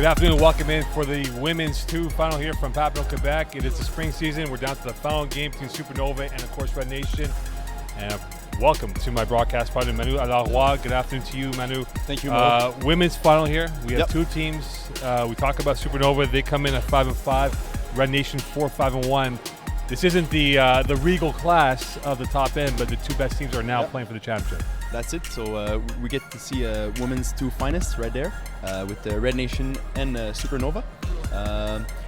Good afternoon. Welcome in for the Women's 2 final here from Papineau, Quebec. It is the spring season. We're down to the final game between Supernova and, of course, Red Nation. And welcome to my broadcast partner, Manu. Allard-Roy. Good afternoon to you, Manu. Thank you, Mo. Women's final here. We have two teams. We talk about Supernova. They come in at 5-5. Red Nation 4-5-1. This isn't the regal class of the top end, but the two best teams are now playing for the championship. That's it. So we get to see women's 2 finest right there with the Red Nation and Supernova.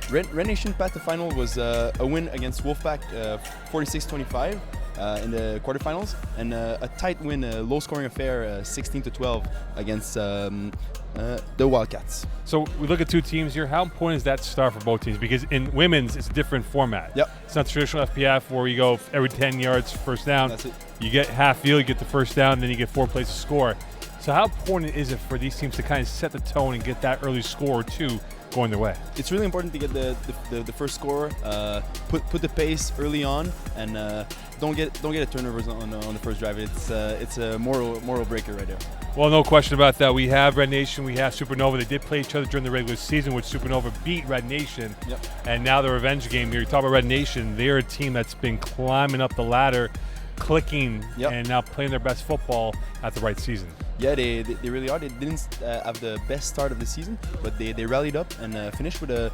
Red Nation path to final was a win against Wolfpack 46-25 in the quarterfinals, and a tight win, a low-scoring affair 16-12 against the Wildcats. So we look at two teams here. How important is that start for both teams? Because in women's, it's a different format. Yep. It's not traditional FPF where you go every 10 yards first down. That's it. You get half field, you get the first down, then you get 4 plays to score. So how important is it for these teams to kind of set the tone and get that early score or two going their way? It's really important to get the first score, put the pace early on, and don't get a turnovers on the first drive. It's a moral breaker right there. Well, no question about that. We have Red Nation, we have Supernova. They did play each other during the regular season, which Supernova beat Red Nation. Yep. And now the revenge game here. You talk about Red Nation. They're a team that's been climbing up the ladder, clicking, and now playing their best football at the right season. Yeah, they really are. They didn't have the best start of the season, but they rallied up and finished with a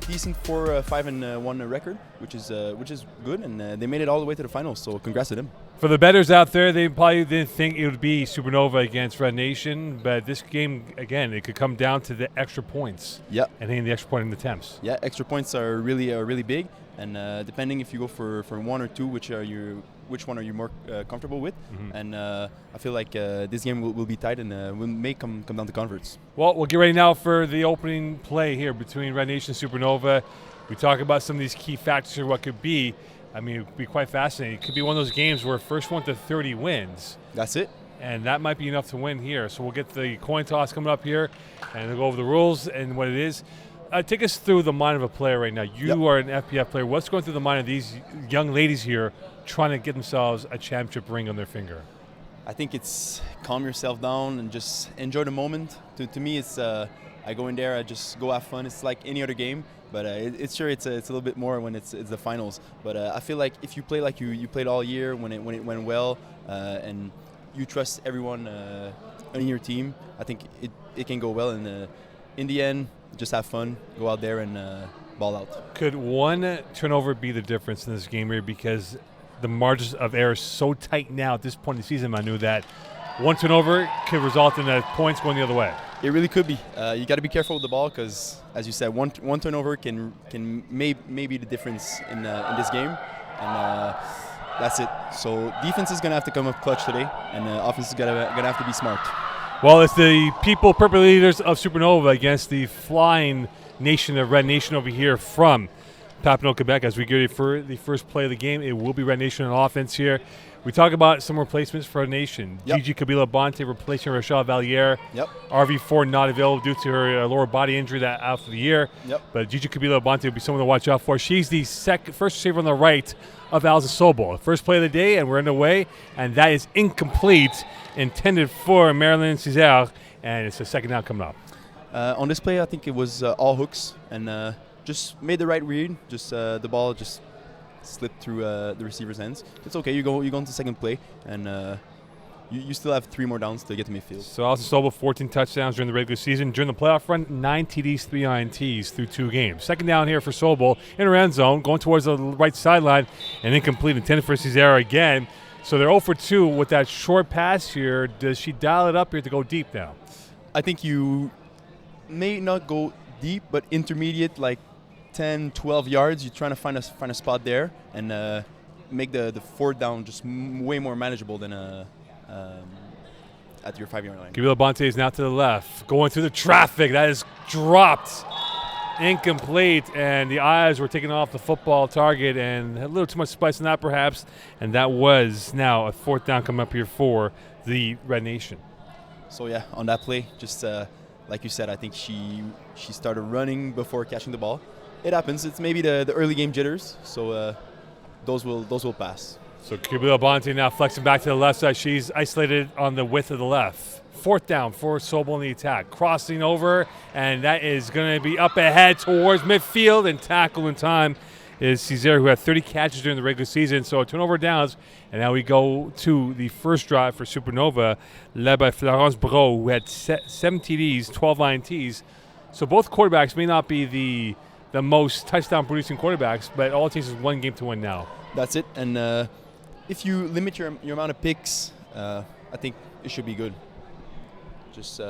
decent 4-5-1 record, which is good, and they made it all the way to the finals. So congrats to them. For the bettors out there, they probably didn't think it would be Supernova against Red Nation, but this game, again, it could come down to the extra points. Yeah. And hitting the extra point in the attempts. Yeah, extra points are really big, and depending if you go for 1 or 2, which one are you more comfortable with? Mm-hmm. And I feel like this game will be tight and may come down to converts. Well, we'll get ready now for the opening play here between Red Nation and Supernova. We talk about some of these key factors here, what could be. I mean, it would be quite fascinating. It could be one of those games where first 1 to 30 wins. That's it. And that might be enough to win here. So we'll get the coin toss coming up here, and we'll go over the rules and what it is. Take us through the mind of a player right now. You are an FPF player. What's going through the mind of these young ladies here trying to get themselves a championship ring on their finger? I think it's calm yourself down and just enjoy the moment. To me, it's I go in there, I just go have fun. It's like any other game, but it's a little bit more when it's the finals. But I feel like if you play like you played all year, when it went well, and you trust everyone in your team, I think it can go well. And in the end, just have fun, go out there and ball out. Could one turnover be the difference in this game here? Because the margins of error is so tight now at this point in the season, Manu, that one turnover could result in points going the other way. It really could be. You got to be careful with the ball because, as you said, one turnover can maybe the difference in this game, and that's it. So defense is gonna have to come up clutch today, and offense is gonna have to be smart. Well, it's the purple leaders of Supernova against the flying nation of Red Nation over here from Papineau, Quebec. As we get ready for the first play of the game, it will be Red Nation on offense here. We talk about some replacements for Red Nation. Gigi Kabila-Bonte replacing Rochelle Valliere. Yep. RV4 not available due to her lower body injury that out for the year. Yep. But Gigi Kabila-Bonte will be someone to watch out for. She's the first receiver on the right of Allard-Roy. First play of the day, and we're underway. And that is incomplete, intended for Marilyn Cesar, and it's a second down coming up. On this play, I think it was all hooks, and just made the right read. Just the ball just slipped through the receiver's hands. It's okay. You go into second play, and you still have 3 more downs to get to midfield. So Allard-Roy 14 touchdowns during the regular season. During the playoff run, 9 TDs, 3 INTs through 2 games. Second down here for Sobel in her end zone, going towards the right sideline, and incomplete, intended for Cesar again. So they're 0 for 2 with that short pass here. Does she dial it up here to go deep now? I think you may not go deep, but intermediate, like 10, 12 yards. You're trying to find a spot there and make the 4th down just way more manageable than at your 5-yard line. Kabila-Bonte is now to the left, going through the traffic. That is dropped. Incomplete, and the eyes were taken off the football target, and a little too much spice in that perhaps, and that was now a 4th down coming up here for the Red Nation. So yeah, on that play, just like you said, I think she started running before catching the ball. It happens. It's maybe the early game jitters, so those will pass. So Kabila Bonte now flexing back to the left side. She's isolated on the width of the left. 4th down for Sobel in the attack. Crossing over, and that is going to be up ahead towards midfield, and tackle in time is Césaire, who had 30 catches during the regular season. So a turnover downs, and now we go to the first drive for Supernova, led by Florence Brault, who had 7 TDs, 12 INTs. So both quarterbacks may not be the most touchdown-producing quarterbacks, but all it takes is one game to win now. That's it. And if you limit your amount of picks, I think it should be good. Just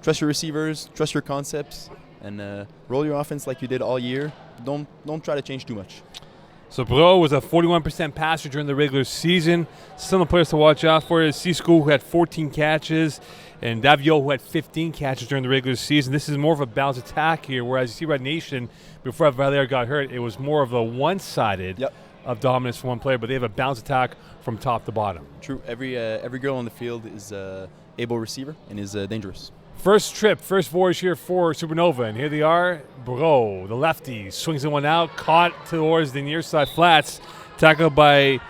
trust your receivers, trust your concepts, and roll your offense like you did all year. Don't try to change too much. So Brault was a 41% passer during the regular season. Some of the players to watch out for is Cisco, who had 14 catches, and Davio, who had 15 catches during the regular season. This is more of a balanced attack here, whereas you see Red Nation, before Valère got hurt, it was more of a one-sided of dominance for one player, but they have a balanced attack from top to bottom. True. Every girl on the field is able receiver and is dangerous. First voyage here for Supernova, and here they are. Brault, the lefty, swings the one out, caught towards the near side flats, tackled by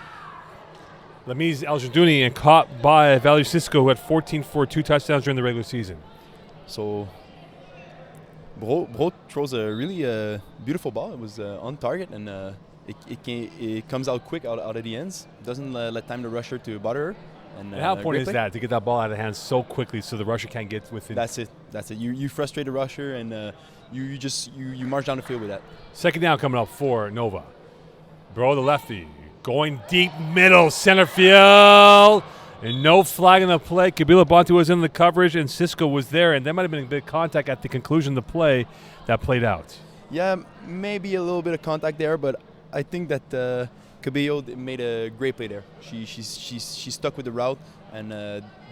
Lamise Aljardouni, and caught by Valerie Cisco, who had 14 for 2 touchdowns during the regular season. So Brault throws a really beautiful ball. It was on target, and it comes out quick out of the ends. Doesn't let time the rusher to bother her. And how important is that, to get that ball out of hands so quickly so the rusher can't get within? That's it. You frustrate the rusher, and you march down the field with that. 2nd down coming up for Nova. Brault, the lefty, going deep middle, center field, and no flag in the play. Kabila Bonte was in the coverage, and Cisco was there, and there might have been a bit of contact at the conclusion of the play that played out. Yeah, maybe a little bit of contact there, but I think that Cabello made a great play there. She stuck with the route and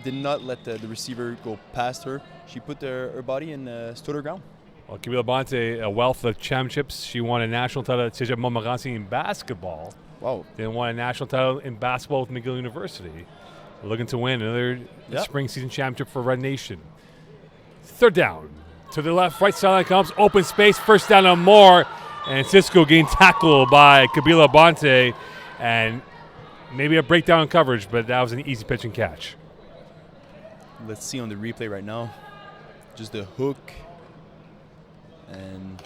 did not let the receiver go past her. She put her body and stood her ground. Well, Kabila Bonte, a wealth of championships. She won a national title at Cégep Montmorency in basketball. Wow. Then won a national title in basketball with McGill University. Looking to win another spring season championship for Red Nation. 3rd down. To the left, right sideline comes, open space, 1st down and more. And Cisco getting tackled by Kabila Bonte, and maybe a breakdown in coverage, but that was an easy pitch and catch. Let's see on the replay right now. Just the hook, and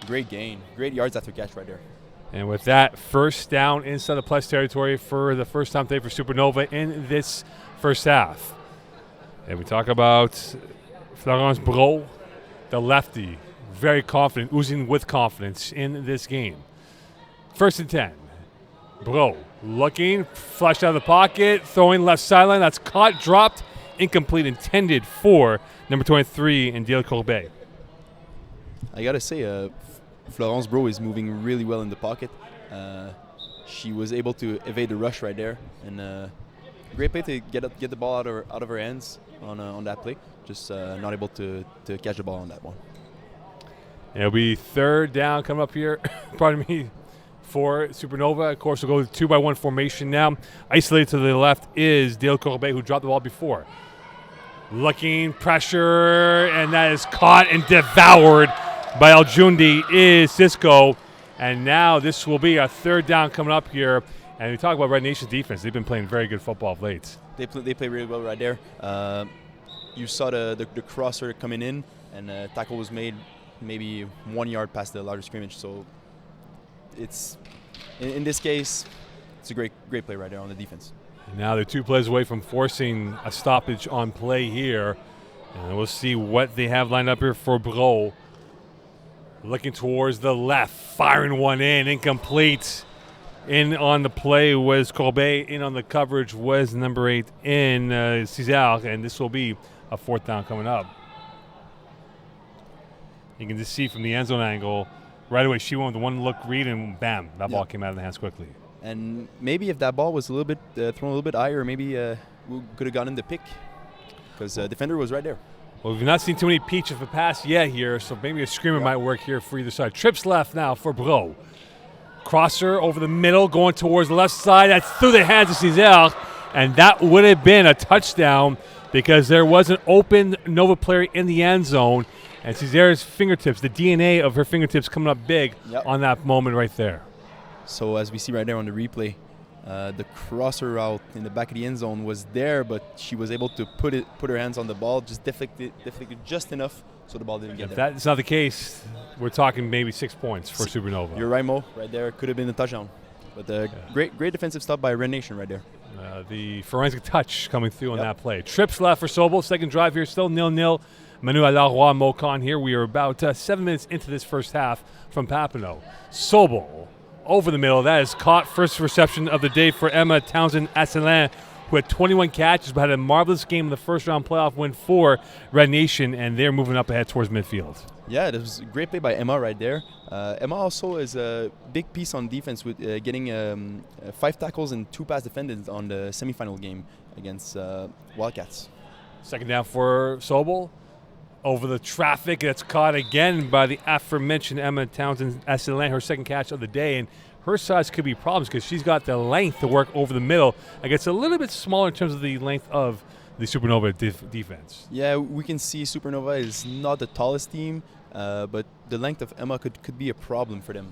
great gain. Great yards after catch right there. And with that, 1st down inside the plus territory for the first time today for Supernova in this first half. And we talk about Florence Brault, the lefty. Very confident, oozing with confidence in this game. 1st and 10. Brault looking, flushed out of the pocket, throwing left sideline. That's caught, dropped, incomplete, intended for number 23 in Dale Corbet. I gotta say, Florence Brault is moving really well in the pocket. She was able to evade the rush right there, and great play to get the ball out of her hands on that play. Just not able to catch the ball on that one. It'll be 3rd down coming up here, pardon me, for Supernova. Of course, we'll go to 2-by-1 formation now. Isolated to the left is Dale Corbet, who dropped the ball before. Looking, pressure, and that is caught and devoured by Aljundi is Cisco. And now this will be a 3rd down coming up here. And we talk about Red Nation's defense. They've been playing very good football of late. They play really well right there. You saw the crosser coming in, and tackle was made maybe 1 yard past the line of scrimmage. So it's in this case, it's a great play right there on the defense. And now they're 2 plays away from forcing a stoppage on play here. And we'll see what they have lined up here for Brault. Looking towards the left, firing one in, incomplete. In on the play was Corbet. In on the coverage was number 8 in Césaire. And this will be a 4th down coming up. You can just see from the end zone angle, right away she went with the one look read, and bam, that ball came out of the hands quickly. And maybe if that ball was a little bit thrown a little bit higher, maybe we could have gotten the pick, because the defender was right there. Well, we've not seen too many peach of a pass yet here, so maybe a screamer might work here for either side. Trips left now for Brault. Crosser over the middle, going towards the left side. That's through the hands of Césaire, and that would have been a touchdown because there was an open Nova player in the end zone. And Césaire's fingertips, the DNA of her fingertips coming up big on that moment right there. So as we see right there on the replay, The crosser route in the back of the end zone was there, but she was able to put her hands on the ball, just deflected just enough so the ball didn't get If there. that's not the case, we're talking maybe 6 points for Supernova. You're right, Mo. Right there, could have been a touchdown. But great defensive stop by Red Nation right there. The forensic touch coming through on that play. Trips left for Sobel. Second drive here, still 0-0. Manu, Allard-Roy, Mocon here. We are about 7 minutes into this first half from Papineau. Sobel over the middle. That is caught. First reception of the day for Emma Townsend-Asselin, who had 21 catches but had a marvelous game in the first round playoff win for Red Nation, and they're moving up ahead towards midfield. Yeah, it was a great play by Emma right there. Emma also is a big piece on defense with getting 5 tackles and 2 pass defenders on the semifinal game against Wildcats. Second down for Sobel. Over the traffic, that's caught again by the aforementioned Emma Townsend-Asselin, her second catch of the day. And her size could be problems because she's got the length to work over the middle. I guess a little bit smaller in terms of the length of the Supernova defense. Yeah, we can see Supernova is not the tallest team, but the length of Emma could be a problem for them.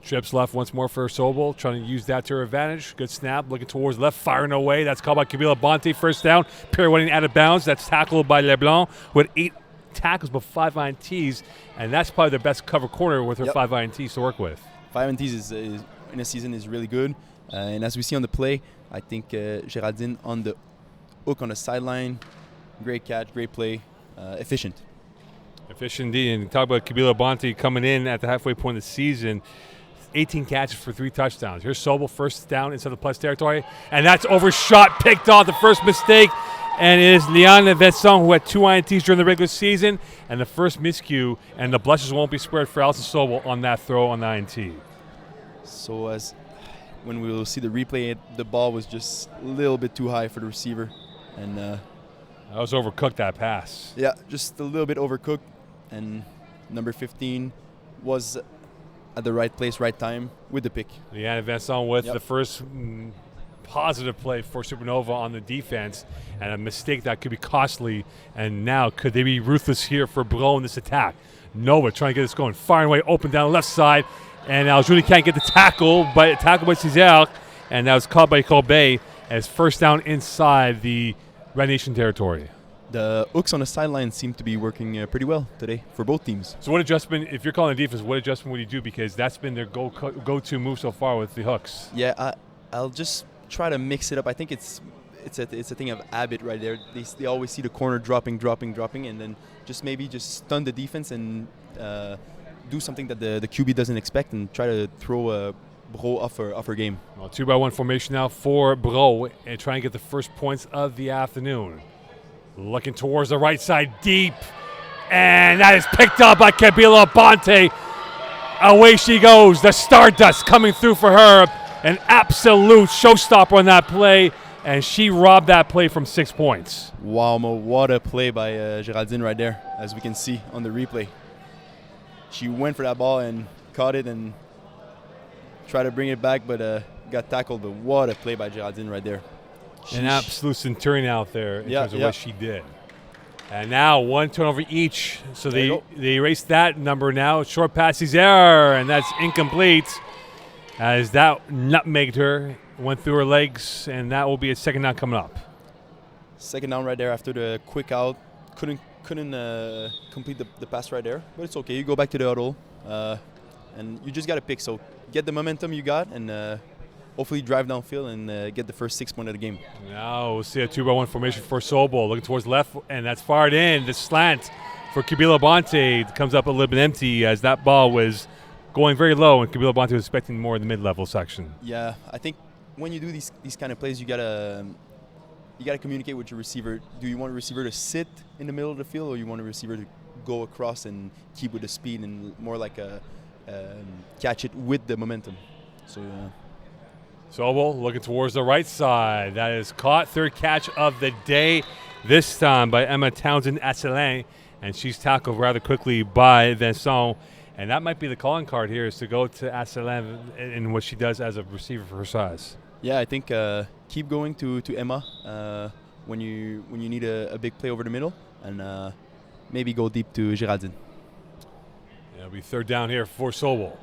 Trips left once more for Sobel, trying to use that to her advantage. Good snap, looking towards left, firing away. That's called by Kabila Bonte, first down. Pirouetting out of bounds. That's tackled by LeBlanc with 8 tackles but 5 INTs, and that's probably their best cover corner with her 5 INTs to work with. 5 INTs is in a season is really good, and as we see on the play, I think Geraldine on the hook on the sideline, great catch, great play, efficient. Efficient indeed, and talk about Kabila Bonte coming in at the halfway point of the season. 18 catches for 3 touchdowns. Here's Sobel, first down inside the plus territory, and that's overshot, picked off, the first mistake, and it is Liane Vesson, who had 2 INTs during the regular season, and the first miscue, and the blushes won't be spared for Alison Sobel on that throw on the INT. So as when we will see the replay, the ball was just a little bit too high for the receiver, and that was overcooked, that pass. Yeah, just a little bit overcooked, and number 15 was at the right place, right time with the pick. Liane Vincent with the first positive play for Supernova on the defense, and a mistake that could be costly. And now, could they be ruthless here for Bro in this attack? Nova trying to get this going, firing away, open down the left side, and now Julie can't get the tackle, but tackled by Césaire, and that was caught by Colbert as first down inside the Red Nation territory. The hooks on the sideline seem to be working pretty well today for both teams. So what adjustment, if you're calling the defense, what adjustment would you do? Because that's been their go-to move so far with the hooks. Yeah, I'll just try to mix it up. I think it's a thing of habit right there. They always see the corner dropping, and then maybe stun the defense and do something that the QB doesn't expect and try to throw Bro off her game. Well, 2-by-1 formation now for Bro and trying to get the first points of the afternoon. Looking towards the right side, deep, and that is picked up by Kabila Bonte. Away she goes. The Stardust coming through for her. An absolute showstopper on that play, and she robbed that play from 6 points. Wow, Mo, what a play by Geraldine right there, as we can see on the replay. She went for that ball and caught it and tried to bring it back, but got tackled. But what a play by Geraldine right there. An absolute centurion out there in terms of what she did. And now 1 turnover each. So they erased that number now. Short pass Césaire, and that's incomplete. As that nutmegged her, went through her legs, and that will be a second down coming up. Second down right there after the quick out. Couldn't complete the pass right there, but it's okay. You go back to the huddle, and you just got to pick. So get the momentum you got, and hopefully drive downfield and get the first 6 points of the game. Now we'll see a 2-by-1 formation for Sobel. Looking towards left, and that's fired in. The slant for Kabila Bonte comes up a little bit empty as that ball was going very low, and Kabila Bonte was expecting more in the mid-level section. Yeah, I think when you do these kind of plays, you gotta communicate with your receiver. Do you want a receiver to sit in the middle of the field, or you want a receiver to go across and keep with the speed and more like catch it with the momentum? So. Sobel looking towards the right side. That is caught. Third catch of the day, this time by Emma Townsend-Asselin, and she's tackled rather quickly by Vincent. And that might be the calling card here, is to go to Asselin in what she does as a receiver for her size. Yeah, I think keep going to Emma when you need a big play over the middle, and maybe go deep to Geraldine. It'll be third down here for Sobel.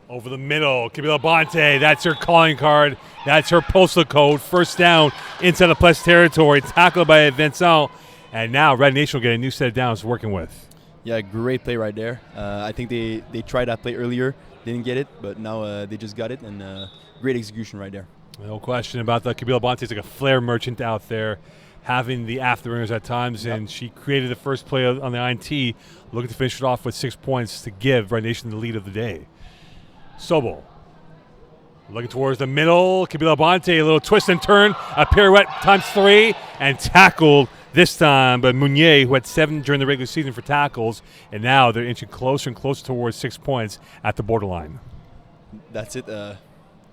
Over the middle, Kabila Bonte, that's her calling card. That's her postal code. First down inside the plus territory, tackled by Vincent. And now Red Nation will get a new set of downs working with. Yeah, great play right there. I think they tried that play earlier, didn't get it, but now they just got it, and great execution right there. No question about that. Kabila Bonte is like a flair merchant out there, having the afterburners at times, and she created the first play on the INT, looking to finish it off with 6 points to give Red Nation the lead of the day. Sobel looking towards the middle. Kabila Bonte, a little twist and turn, a pirouette times 3, and tackled this time by Meunier, who had 7 during the regular season for tackles, and now they're inching closer and closer towards 6 points at the borderline. That's it.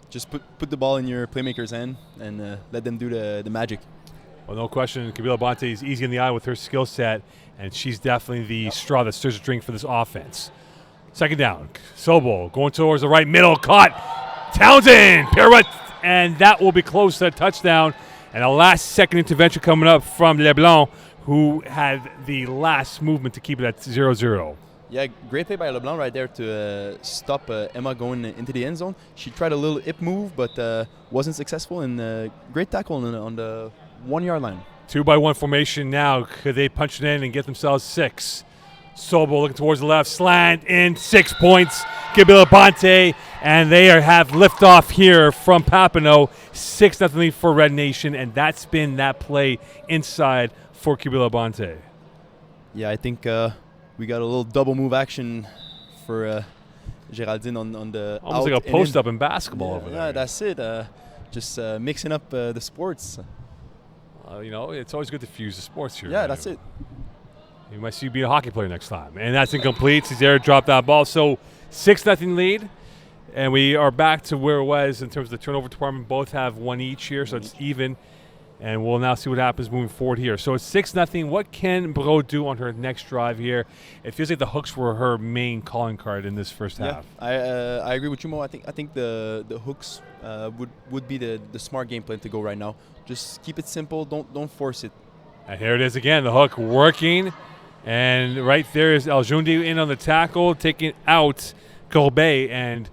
Just put the ball in your playmaker's hand and let them do the magic. Well, no question, Kabila Bonte is easy in the eye with her skill set, and she's definitely the straw that stirs the drink for this offense. Second down, Sobel going towards the right middle, caught. Townsend, pirouette, and that will be close to a touchdown. And a last-second intervention coming up from LeBlanc, who had the last movement to keep it at 0-0. Yeah, great play by LeBlanc right there to stop Emma going into the end zone. She tried a little hip move, but wasn't successful, and great tackle on the 1-yard line. 2-by-1 formation now. Could they punch it in and get themselves 6? Sobel looking towards the left, slant in, 6 points. Kabila Bonte, and they have liftoff here from Papineau. 6-0 lead for Red Nation, and that's been that play inside for Kabila Bonte. Yeah, I think we got a little double move action for Geraldine on the almost out like a post-up in basketball over there. Yeah, that's it. Just mixing up the sports. It's always good to fuse the sports here. Yeah, that's it. You might see you be a hockey player next time. And that's incomplete. Cesare dropped that ball. So 6-0 lead. And we are back to where it was in terms of the turnover department. Both have 1 each here, so it's even. And we'll now see what happens moving forward here. So it's 6-0. What can Bro do on her next drive here? It feels like the hooks were her main calling card in this first half. I agree with you, Mo. I think the hooks would be the smart game plan to go right now. Just keep it simple. Don't force it. And here it is again. The hook working. And right there is Aljundi in on the tackle, taking out Corbet. And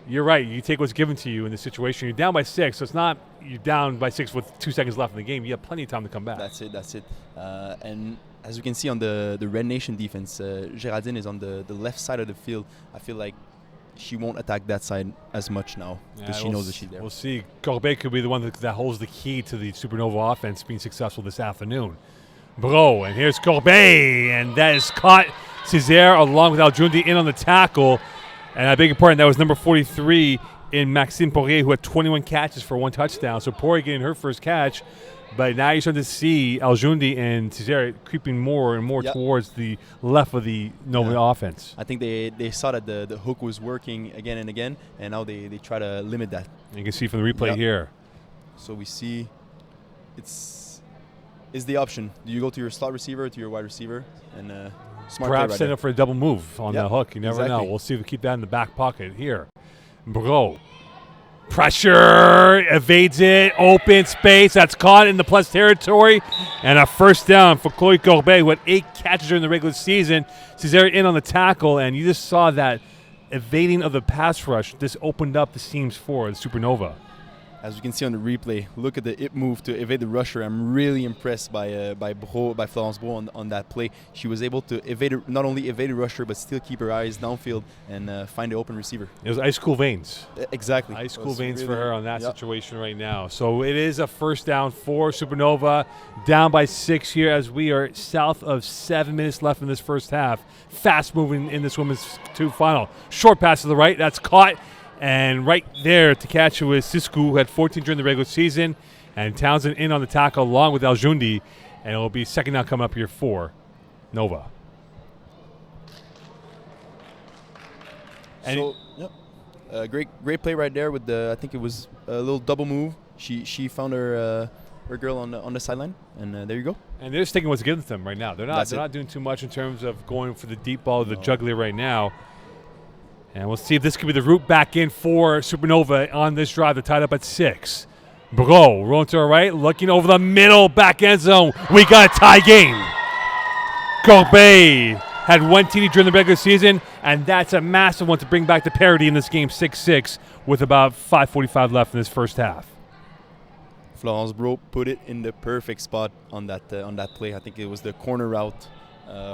you're right. You take what's given to you in this situation. You're down by 6, so it's not you're down by 6 with 2 seconds left in the game. You have plenty of time to come back. That's it. And as you can see on the Red Nation defense, Geraldine is on the left side of the field. I feel like she won't attack that side as much now because she knows that she's there. We'll see. Corbet could be the one that holds the key to the Supernova offense being successful this afternoon. Bro, and here's Corbet, and that is caught. Cesare along with Aljundi in on the tackle. And I beg your pardon, that was number 43 in Maxime Poirier, who had 21 catches for 1 touchdown. So Poirier getting her first catch. But now you're starting to see Aljundi and Cesare creeping more and more towards the left of the Nova offense. I think they saw that the hook was working again and again, and now they try to limit that. And you can see from the replay here. So we see is the option. Do you go to your slot receiver or to your wide receiver? And smart perhaps set up for a double move on the hook. You never know. We'll see if we keep that in the back pocket here. Bro. Pressure. Evades it. Open space. That's caught in the plus territory. And a first down for Chloe Corbet, who had 8 catches during the regular season. Cesare in on the tackle, and you just saw that evading of the pass rush. This opened up the seams for the Supernova. As you can see on the replay, look at the hip move to evade the rusher. I'm really impressed by Florence Bro on that play. She was able to not only evade the rusher, but still keep her eyes downfield and find the open receiver. It was ice cool veins. Exactly. Ice cool veins really for her on that situation right now. So it is a first down for Supernova, down by 6 here as we are south of 7 minutes left in this first half. Fast moving in this women's 2 final. Short pass to the right. That's caught. And right there to catch it was Sisku, who had 14 during the regular season. And Townsend in on the tackle along with Aljundi. And it will be second down coming up here for Nova. Great play right there with I think it was a little double move. She found her girl on the sideline, and there you go. And they're sticking what's given to them right now. They're not doing too much in terms of going for the deep ball, the juggler right now. And we'll see if this could be the route back in for Supernova on this drive. They're tied up at 6. Bro, rolling to our right, looking over the middle, back end zone. We got a tie game. Corbet had one TD during the regular season, and that's a massive one to bring back the parity in this game, 6-6, with about 5:45 left in this first half. Florence Bro put it in the perfect spot on that play. I think it was the corner route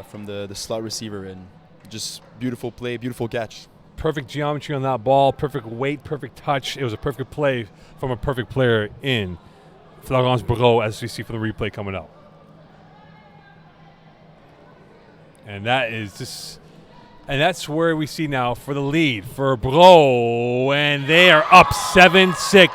from the slot receiver, and just beautiful play, beautiful catch. Perfect geometry on that ball, perfect weight, perfect touch. It was a perfect play from a perfect player in Florence Bro, as we see from the replay coming up. And that's where we see now for the lead for Bro, and they are up 7-6.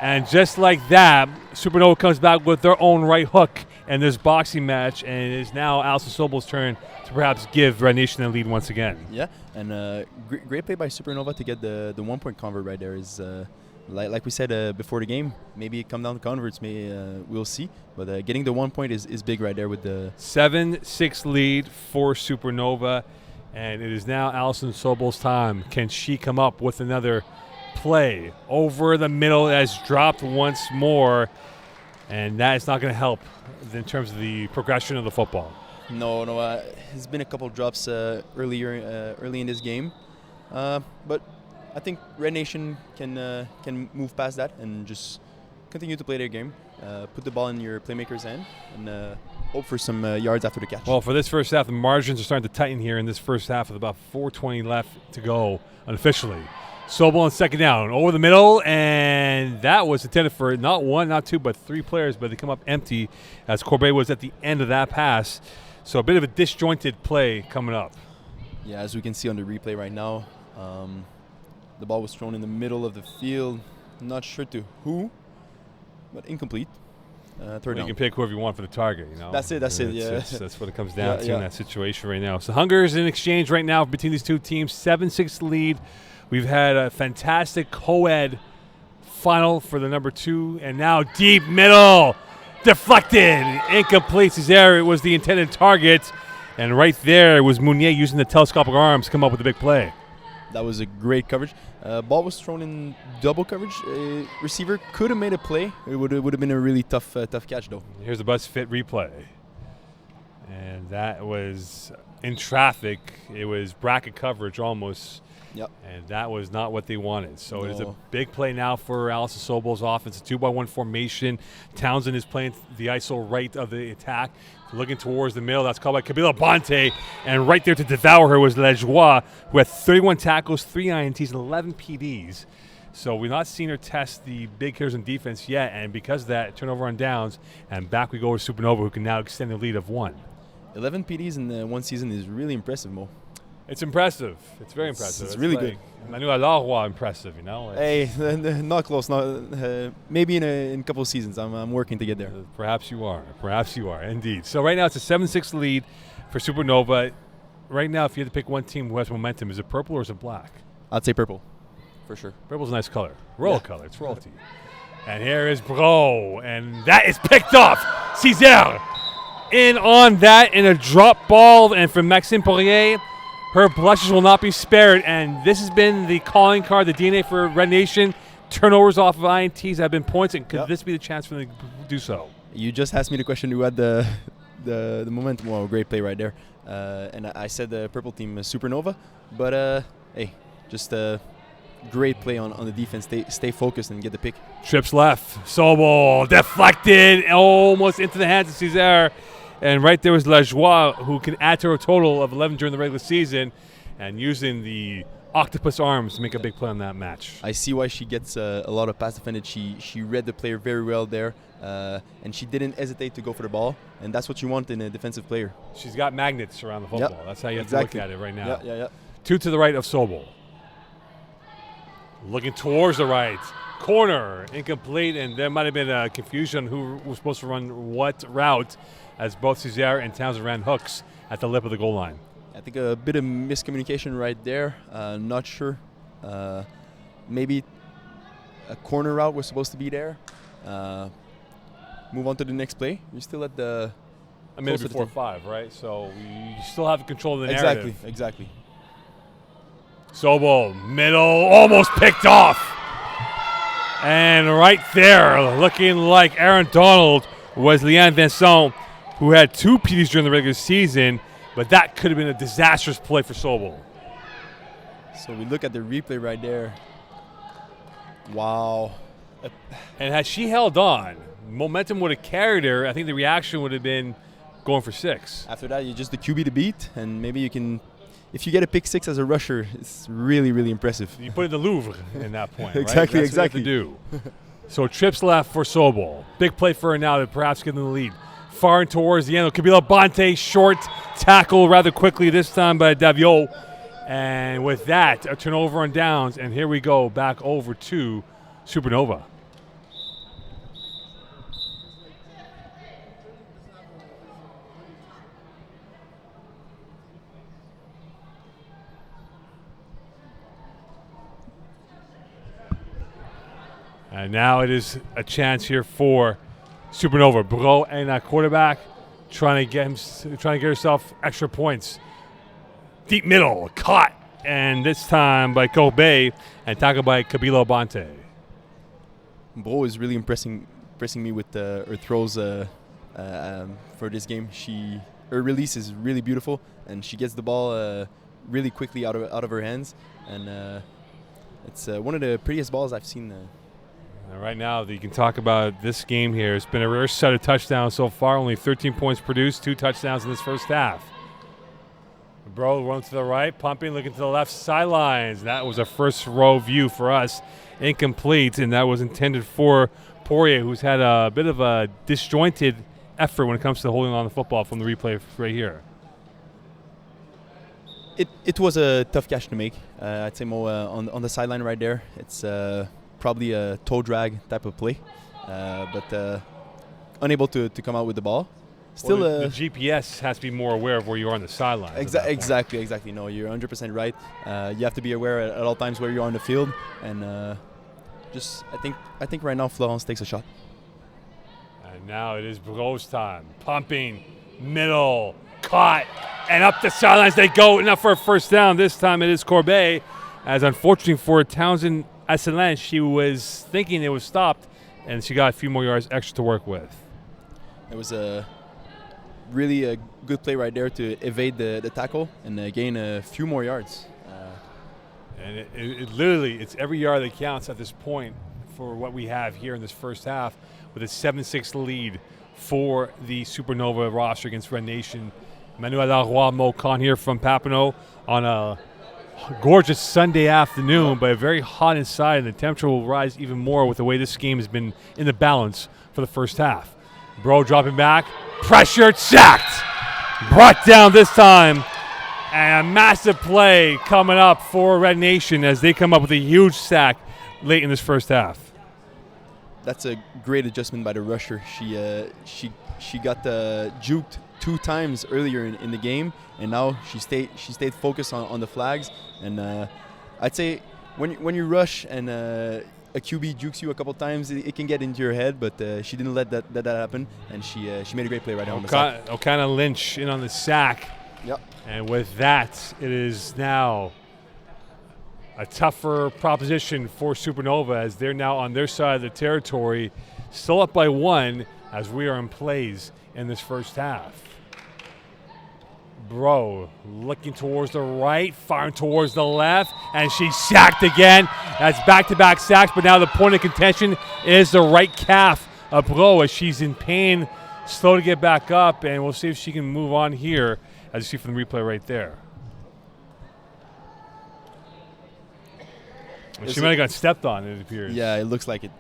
And just like that, Supernova comes back with their own right hook in this boxing match, and it is now Allison Sobel's turn to perhaps give Red Nation the lead once again. Yeah, and great play by Supernova to get the 1 point convert right there. Is like we said before the game, maybe it come down to converts. We'll see. But getting the 1 point is big right there with the 7-6 lead for Supernova, and it is now Allison Sobel's time. Can she come up with another play over the middle that's dropped once more, and that is not going to help in terms of the progression of the football? No. There's been a couple drops early in this game, but I think Red Nation can move past that and just continue to play their game. Put the ball in your playmaker's hand and hope for some yards after the catch. Well, for this first half, the margins are starting to tighten here in this first half with about 4:20 left to go unofficially. Sobel on second down, over the middle, and that was intended for not one, not two, but three players, but they come up empty as Corbet was at the end of that pass. So a bit of a disjointed play coming up. Yeah, as we can see on the replay right now, the ball was thrown in the middle of the field. Not sure to who, but incomplete. Third down. You can pick whoever you want for the target, you know. That's it, yeah. That's what it comes down to in that situation right now. So Hunger's in exchange right now between these two teams, 7-6 lead. We've had a fantastic co-ed final for the number 2, and now deep middle, deflected, incomplete. Cesare was the intended target, and right there was Mounier using the telescopic arms to come up with a big play. That was a great coverage. Ball was thrown in double coverage. Receiver could have made a play. It would have been a really tough catch, though. Here's a BuzzFit replay, and that was in traffic. It was bracket coverage almost. Yep. And that was not what they wanted. So It is a big play now for Allison Sobel's offense. A 2-by-1 formation. Townsend is playing the ISO right of the attack, looking towards the middle. That's called by Kabila Bonte. And right there to devour her was Lajoie, who had 31 tackles, 3 INTs, and 11 PDs. So we've not seen her test the big hitters in defense yet. And because of that, turnover on downs. And back we go to Supernova, who can now extend the lead of 1. 11 PDs in one season is really impressive, Mo. It's impressive. It's very impressive. It's really like good. Manu Allard-Roy impressive, you know. Hey, not close. Maybe in a couple of seasons. I'm working to get there. Perhaps you are. Perhaps you are, indeed. So right now it's a 7-6 lead for Supernova. Right now, if you had to pick one team who has momentum, is it purple or is it black? I'd say purple, for sure. Purple's a nice color. Royal color. It's royalty. And here is Bro, and that is picked off. Cesar in on that in a drop ball, and from Maxime Poirier. Her blushes will not be spared, and this has been the calling card, the DNA for Red Nation. Turnovers off of INTs have been points, and could this be the chance for them to do so? You just asked me the question who had the momentum. Well, great play right there. And I said the purple team, Supernova. But, hey, just a great play on the defense. Stay focused and get the pick. Trips left. Sobel deflected, almost into the hands of Cesar. And right there was Lajoie, who can add to her total of 11 during the regular season, and using the octopus arms to make a big play on that match. I see why she gets a lot of pass defended. She read the player very well there, and she didn't hesitate to go for the ball, and that's what you want in a defensive player. She's got magnets around the football. That's how you have to look at it right now. Yeah. 2 to the right of Sobel. Looking towards the right. Corner, incomplete, and there might have been a confusion who was supposed to run what route, as both Cesar and Townsend ran hooks at the lip of the goal line. I think a bit of miscommunication right there. Not sure. Maybe a corner route was supposed to be there. Move on to the next play. You're still at the... A minute before 5, right? So you still have control of the narrative. Exactly. Sobel, middle, almost picked off. And right there, looking like Aaron Donald, was Leanne Vincent, who had 2 PDs during the regular season, but that could have been a disastrous play for Sobel. So we look at the replay right there. Wow. And had she held on, momentum would have carried her. I think the reaction would have been going for 6. After that, you just the QB to beat, and maybe you can, if you get a pick 6 as a rusher, it's really, really impressive. You put it in the Louvre in that point, Exactly, right? That's exactly. What you have to do. So trips left for Sobel. Big play for her now to perhaps get in the lead. Far and towards the end. Kabila Bonte, short tackle rather quickly this time by Daviot. And with that, a turnover on downs, and here we go back over to Supernova. And now it is a chance here for Supernova. Bro and a quarterback trying to get herself extra points. Deep middle, caught, and this time by Kobe and tackled by Kabilo Bonte. Bro is really impressing me with her throws for this game. Her release is really beautiful, and she gets the ball really quickly out of her hands, and it's one of the prettiest balls I've seen. Right now, you can talk about this game here. It's been a rare set of touchdowns so far. Only 13 points produced, 2 touchdowns in this first half. Bro runs to the right, pumping, looking to the left sidelines. That was a first row view for us. Incomplete, and that was intended for Poirier, who's had a bit of a disjointed effort when it comes to holding on the football from the replay right here. It was a tough catch to make. I'd say more on the sideline right there. It's probably a toe drag type of play, but unable to come out with the ball. Still, the GPS has to be more aware of where you are on the sideline. Exactly. No, you're 100% right. You have to be aware at all times where you are on the field, and I think right now Florence takes a shot. And now it is Bro's time. Pumping, middle, caught, and up the sidelines they go. Enough for a first down. This time it is Corbet. As unfortunately for Townsend Asselin, she was thinking it was stopped, and she got a few more yards extra to work with. It was really a good play right there to evade the tackle and gain a few more yards. And it literally, it's every yard that counts at this point for what we have here in this first half with a 7-6 lead for the Supernova roster against Red Nation. Manu Allard-Roy, Mo Khan here from Papineau on a gorgeous Sunday afternoon, but very hot inside, and the temperature will rise even more with the way this game has been in the balance for the first half. Bro dropping back, pressured, sacked, brought down this time, and a massive play coming up for Red Nation as they come up with a huge sack late in this first half. That's a great adjustment by the rusher. She got juked 2 times earlier in the game, and now she stayed focused on the flags. And I'd say when you rush and a QB jukes you a couple times, it can get into your head, but she didn't let that happen, and she made a great play right now on the sack. O'Connor Lynch in on the sack. Yep. And with that, it is now a tougher proposition for Supernova as they're now on their side of the territory, still up by 1 as we are in plays in this first half. Bro looking towards the right, firing towards the left, and she's sacked again. That's back-to-back sacks, but now the point of contention is the right calf of Bro as she's in pain, slow to get back up, and we'll see if she can move on here, as you see from the replay right there. She might have got stepped on, it appears. Yeah, it looks like it.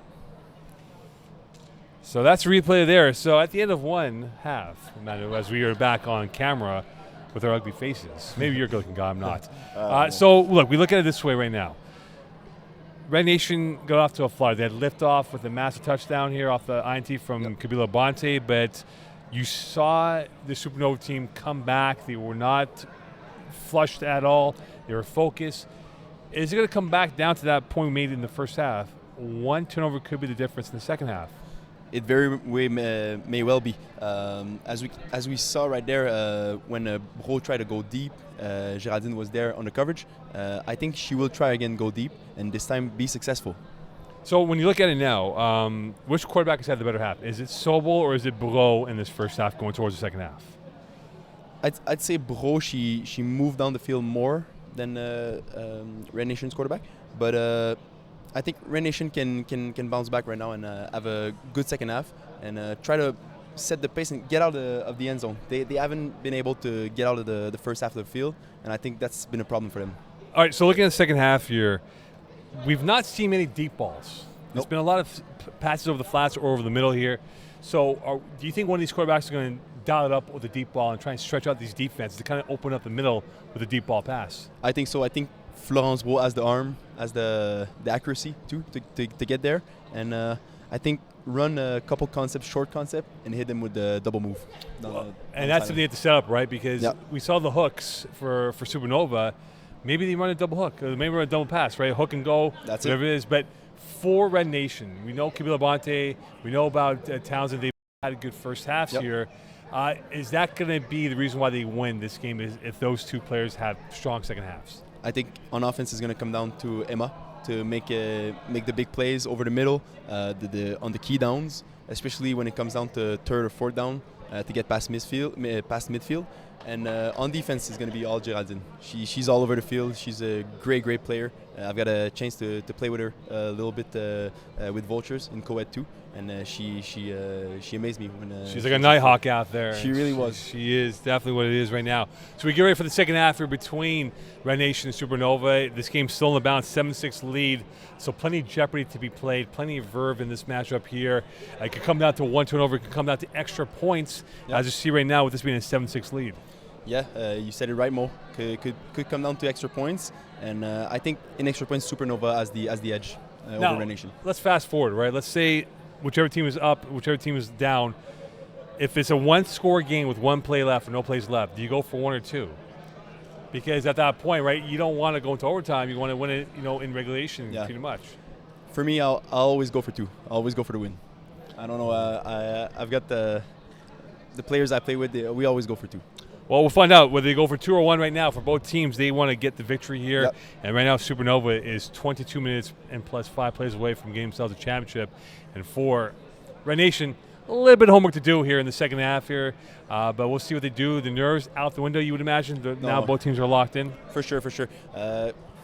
So that's a replay there. So at the end of one half, Manu, as we are back on camera with our ugly faces. Maybe you're a good-looking guy, I'm not. So, look, we look at it this way right now. Red Nation got off to a flutter. They had liftoff with a massive touchdown here off the INT from Kabila Bonte, but you saw the Supernova team come back. They were not flushed at all. They were focused. Is it going to come back down to that point we made in the first half? One turnover could be the difference in the second half. It very may well be. As we saw right there, when Bro tried to go deep, Geraldine was there on the coverage. I think she will try again, go deep, and this time be successful. So when you look at it now, which quarterback has had the better half? Is it Sobel or is it Bro in this first half going towards the second half? I'd say Bro, she moved down the field more than Red Nation's quarterback, but I think Red Nation can bounce back right now and have a good second half and try to set the pace and get out of the end zone. They haven't been able to get out of the first half of the field, and I think that's been a problem for them. All right, so looking at the second half here, we've not seen many deep balls. There's been a lot of passes over the flats or over the middle here. So do you think one of these quarterbacks is going to dial it up with a deep ball and try and stretch out these defenses to kind of open up the middle with a deep ball pass? I think so. I think Florence Bro has the arm, has the accuracy too to get there, and I think run a couple concepts, short concept, and hit them with the double move. And that's something they have to set up, right? Because we saw the hooks for Supernova. Maybe they run a double hook, or maybe run a double pass, right? Hook and go, that's whatever it is. But for Red Nation, we know Kabila Bonte, we know about Townsend. They've had a good first half here. Is that going to be the reason why they win this game? Is if those two players have strong second halves? I think on offense is going to come down to Emma to make the big plays over the middle, on the key downs, especially when it comes down to third or fourth down to get past midfield. And on defense is going to be all Geraldine. She's all over the field. She's a great player. I've got a chance to play with her a little bit with Vultures in co-ed too, and she amazed me when she's like a nighthawk out there. She really was. She is definitely what it is right now. So we get ready for the second half here between Red Nation and Supernova. This game's still in the balance, 7-6 lead. So plenty of jeopardy to be played, plenty of verve in this matchup here. It could come down to one turnover, it could come down to extra points. As you see right now with this being a 7-6 lead. Yeah, you said it right, Mo. Could come down to extra points, and I think in extra points, Supernova has the edge over Red Nation. Let's fast forward, right? Let's say whichever team is up, whichever team is down. If it's a one-score game with one play left or no plays left, do you go for one or two? Because at that point, right, you don't want to go into overtime. You want to win it, in regulation, pretty much. For me, I'll always go for two. I'll always go for the win. I don't know. I've got the players I play with. We always go for two. Well, we'll find out whether they go for 2 or 1 right now. For both teams, they want to get the victory here. And right now, Supernova is 22 minutes and plus 5 plays away from getting themselves a championship. And for Red Nation, a little bit of homework to do here in the second half here. But we'll see what they do. The nerves out the window, you would imagine. Now both teams are locked in. For sure.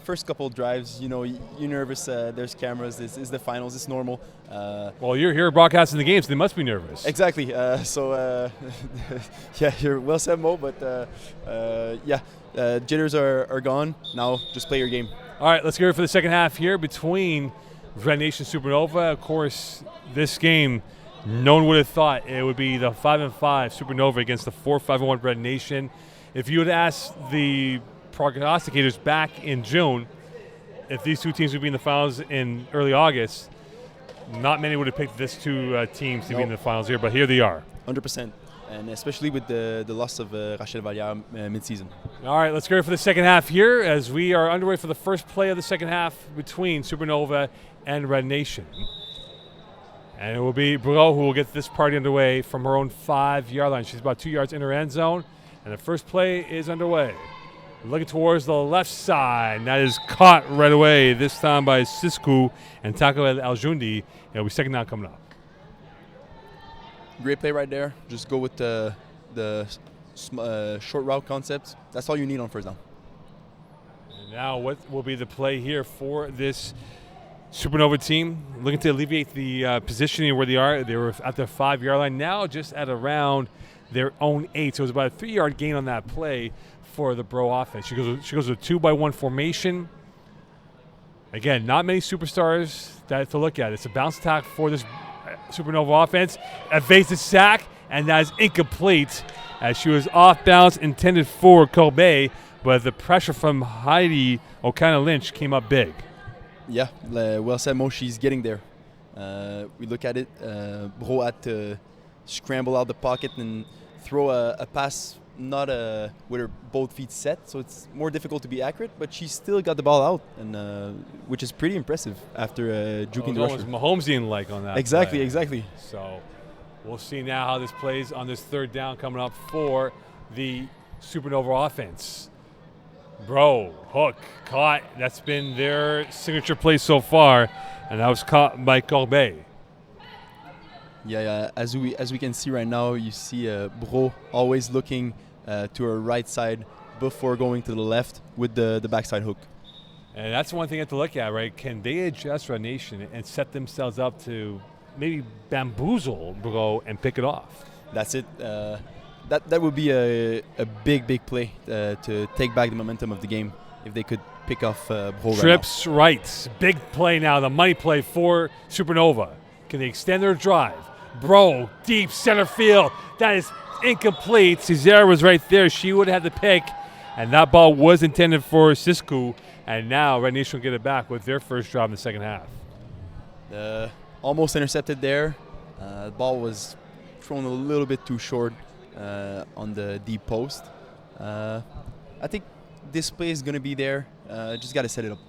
First couple of drives, you're nervous. There's cameras. It's the finals. It's normal. Well, you're here broadcasting the game, so they must be nervous. Exactly. You're well said, Mo. But jitters are gone. Now just play your game. All right, let's get ready for the second half here between Red Nation and Supernova. Of course, this game, no one would have thought it would be the 5-5 Supernova against the 4-5-1 Red Nation. If you had asked the prognosticators back in June, if these two teams would be in the finals in early August, not many would have picked these two teams to be in the finals here, but here they are. 100%, and especially with the loss of Rachel Valliere mid-season. All right, let's go for the second half here as we are underway for the first play of the second half between Supernova and Red Nation. And it will be Bro who will get this party underway from her own 5-yard line. She's about 2 yards in her end zone, and the first play is underway. Looking towards the left side. That is caught right away, this time by Sisku and Taco Aljundi. It'll be second down coming up. Great play right there. Just go with the short route concept. That's all you need on first down. And now what will be the play here for this Supernova team? Looking to alleviate the positioning where they are. They were at the 5-yard line. Now just at around their own 8. So it was about a 3-yard gain on that play for the Bro offense. She goes with a 2-by-1 formation. Again, not many superstars to look at. It's a bounce attack for this Supernova offense. Evades the sack, and that is incomplete as she was off balance, intended for Colbert, but the pressure from Heidi O'Connor-Lynch came up big. Yeah, well said, Mo. She's getting there. We look at it. Bro had to scramble out the pocket and throw a pass not with her both feet set, so it's more difficult to be accurate, but she still got the ball out, and which is pretty impressive after juking the rusher. It was Mahomesian-like on that. Exactly. So we'll see now how this plays on this third down coming up for the Supernova offense. Bro, hook, caught. That's been their signature play so far, and that was caught by Corbet. Yeah. As we can see right now, you see Bro always looking to her right side before going to the left with the backside hook. And that's one thing you have to look at, right? Can they adjust Red Nation and set themselves up to maybe bamboozle Bro and pick it off? That's it. That would be a big play to take back the momentum of the game if they could pick off Bro. Trips right. Big play now, the money play for Supernova. Can they extend their drive? Bro, deep center field. That is incomplete. Cesare was right there. She would have had the pick, and that ball was intended for Sisku. And now Red Nation will get it back with their first drive in the second half. Almost intercepted there. The ball was thrown a little bit too short on the deep post. I think this play is going to be there. Just got to set it up.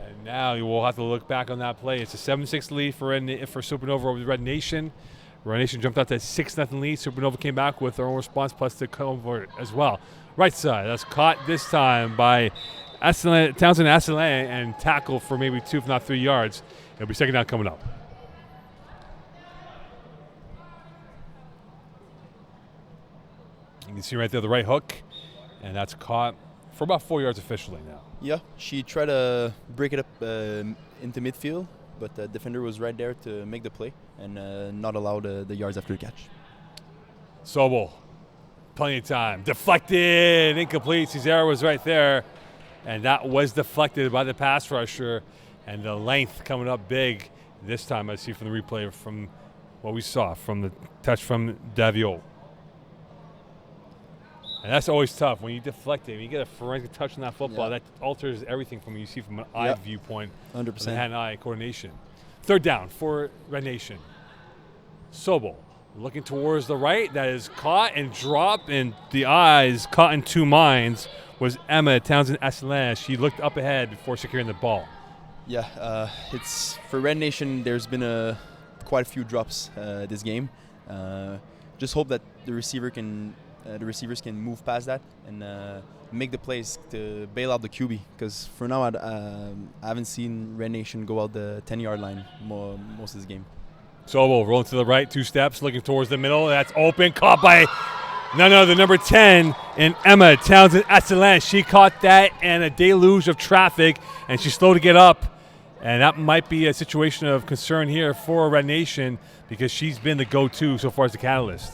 And now you will have to look back on that play. It's a 7-6 lead for Supernova over the Red Nation. Red Nation jumped out to a 6-0 lead. Supernova came back with their own response plus to convert as well. Right side. That's caught this time by Townsend Asselin and tackle for maybe 2, if not 3 yards. It'll be second down coming up. You can see right there the right hook, and that's caught for about 4 yards officially now. Yeah, she tried to break it up into midfield, but the defender was right there to make the play and not allow the yards after the catch. Sobel, plenty of time. Deflected, incomplete. Cesare was right there, and that was deflected by the pass rusher. And the length coming up big this time, I see from the replay from what we saw from the touch from Davio. And that's always tough when you deflect it. When you get a forensic touch on that football, that alters everything from what you see from an eye viewpoint. 100%. Hand-eye coordination. Third down for Red Nation. Sobel looking towards the right. That is caught and dropped, and the eyes caught in two minds was Emma Townsend Asselin. She looked up ahead before securing the ball. Yeah, it's for Red Nation. There's been quite a few drops this game. Just hope that the receivers can move past that and make the plays to bail out the QB. Because for now, I haven't seen Red Nation go out the 10-yard line most of this game. Sobel rolling to the right, 2 steps, looking towards the middle. That's open, caught by none other than number 10 and Emma Townsend Asselin. She caught that and a deluge of traffic, and she's slow to get up. And that might be a situation of concern here for Red Nation because she's been the go-to so far as the catalyst.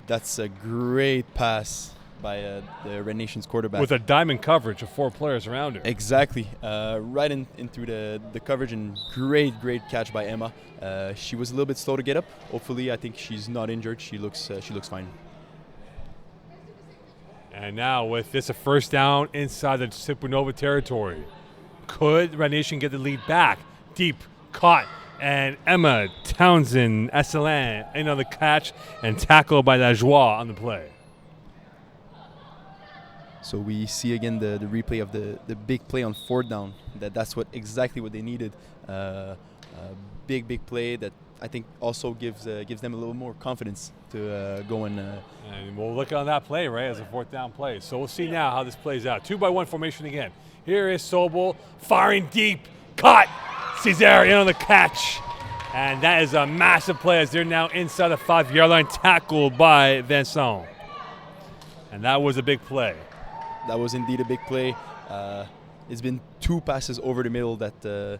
That's a great pass by the Red Nation's quarterback. With a diamond coverage of 4 players around her. Exactly. Right into the coverage, and great catch by Emma. She was a little bit slow to get up. Hopefully, I think she's not injured. She looks fine. And now with this a first down inside the Supernova territory. Could Red Nation get the lead back? Deep, caught, and Emma Townsend Asselin in on the catch and tackled by Allard-Roy on the play. So we see again the replay of the big play on 4th down. That's exactly what they needed. Big play that I think also gives them a little more confidence to go and we'll look on that play, right, as a 4th down play. So we'll see now how this plays out. 2-by-1 formation again. Here is Sobel firing deep, caught. Cesare in on the catch. And that is a massive play as they're now inside the 5-yard line, tackled by Vincent. And that was a big play. That was indeed a big play. It's been 2 passes over the middle that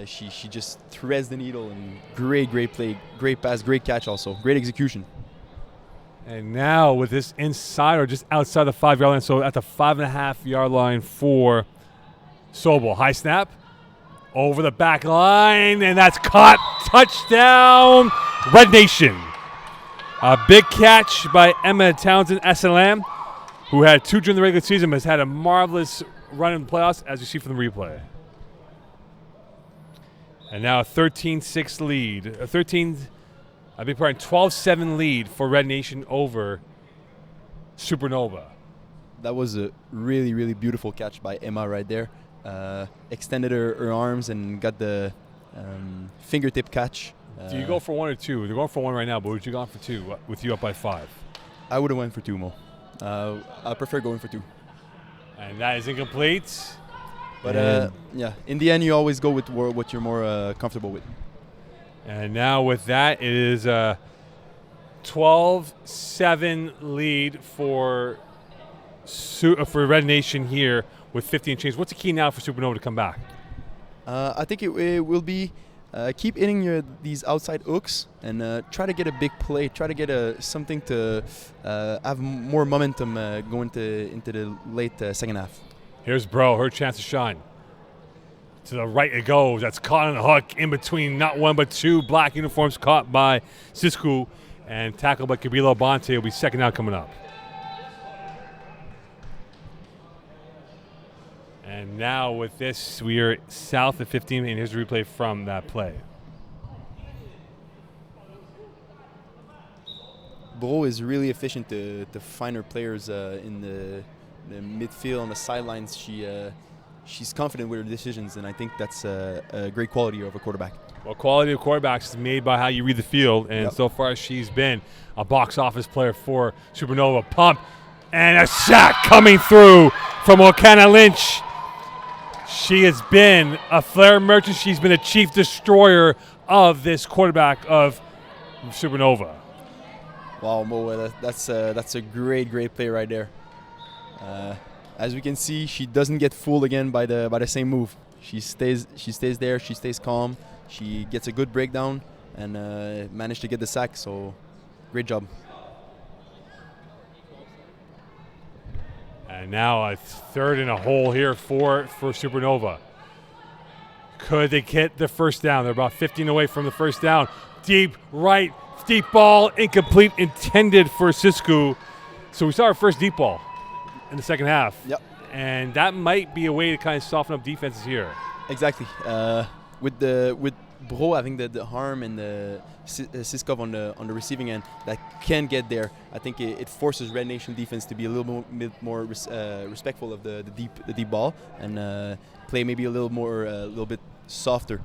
she just threads the needle, and great play, great pass, great catch also, great execution. And now with this inside or just outside the 5-yard line, so at the 5.5-yard line for Sobel. High snap over the back line, and that's caught. Touchdown, Red Nation. A big catch by Emma Townsend Asselin, who had 2 during the regular season, but has had a marvelous run in the playoffs, as you see from the replay. And now a 13-6 lead. A 12-7 lead for Red Nation over Supernova. That was a really beautiful catch by Emma right there. Extended her arms and got the fingertip catch. Do you go for 1 or 2? They're going for 1 right now, but would you go for 2 with you up by 5? I would have went for 2 more. I prefer going for 2. And that is incomplete. But yeah, in the end, you always go with what you're more comfortable with. And now with that, it is 12-7 lead for Red Nation here with 15 change. What's the key now for Supernova to come back? I think it will be keep hitting these outside hooks and try to get a big play. Try to get something to have more momentum going into the late second half. Here's Bro, her chance to shine. To the right it goes. That's caught on the hook in between not one but two black uniforms caught by Sisku and tackled by Kabilo Bonte. Will be second down coming up. And now with this, we are south of 15, and here's a replay from that play. Bro is really efficient to find her players in the midfield, on the sidelines. She's confident with her decisions, and I think that's a great quality of a quarterback. Well, quality of quarterbacks is made by how you read the field, and so far she's been a box office player for Supernova. Pump, and a shot coming through from Okana Lynch. She has been a flair merchant. She's been a chief destroyer of this quarterback of Supernova. Wow, Mo, that's a great play right there. As we can see, she doesn't get fooled again by the same move. She stays there. She stays calm. She gets a good breakdown and managed to get the sack. So, great job. And now a third and a hole here for Supernova. Could they get the first down? They're about 15 away from the first down. Deep right, deep ball, incomplete, intended for Sisku. So we saw our first deep ball in the second half. Yep. And that might be a way to kind of soften up defenses here. Exactly. With Bro having the arm and the Siskov on the receiving end that can get there, I think it forces Red Nation defense to be a little more respectful of the deep ball and play maybe a little bit softer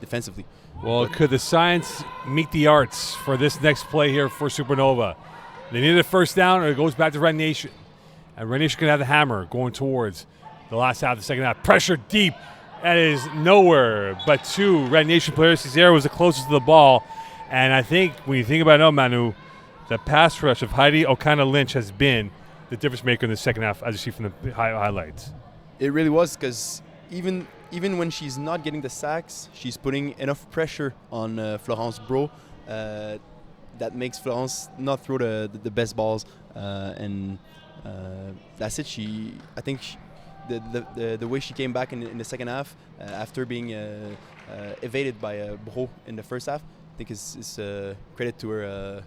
defensively. Well, could the science meet the arts for this next play here for Supernova? They need a first down, or it goes back to Red Nation. And Red Nation can have the hammer going towards the last half of the second half. Pressure deep. That is nowhere but two Red Nation players. Cesare was the closest to the ball. And I think when you think about it, Manu, the pass rush of Heidi Okana Lynch has been the difference maker in the second half, as you see from the highlights. It really was, because even when she's not getting the sacks, she's putting enough pressure on Florence Bro that makes Florence not throw the best balls. And that's it. I think the way she came back in the second half after being evaded by Bro in the first half, I think is credit to her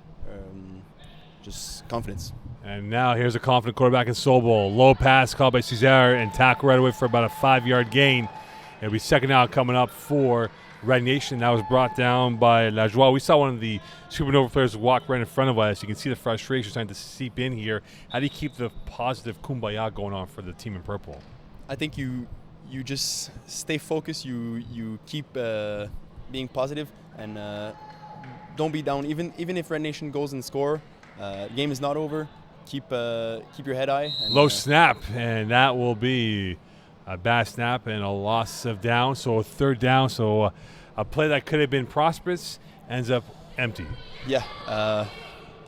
just confidence. And now here's a confident quarterback in Sobol. Low pass called by Cesare and tackle right away for about a 5-yard gain. It'll be second out coming up for Red Nation. That was brought down by La Joie. We saw one of the Supernova players walk right in front of us. You can see the frustration starting to seep in here. How do you keep the positive kumbaya going on for the team in purple? I think you just stay focused. You keep being positive and don't be down. Even if Red Nation goes and score, the game is not over. Keep your head high. And, low snap, and that will be a bad snap and a loss of down. So a third down. So a play that could have been prosperous ends up empty. Yeah,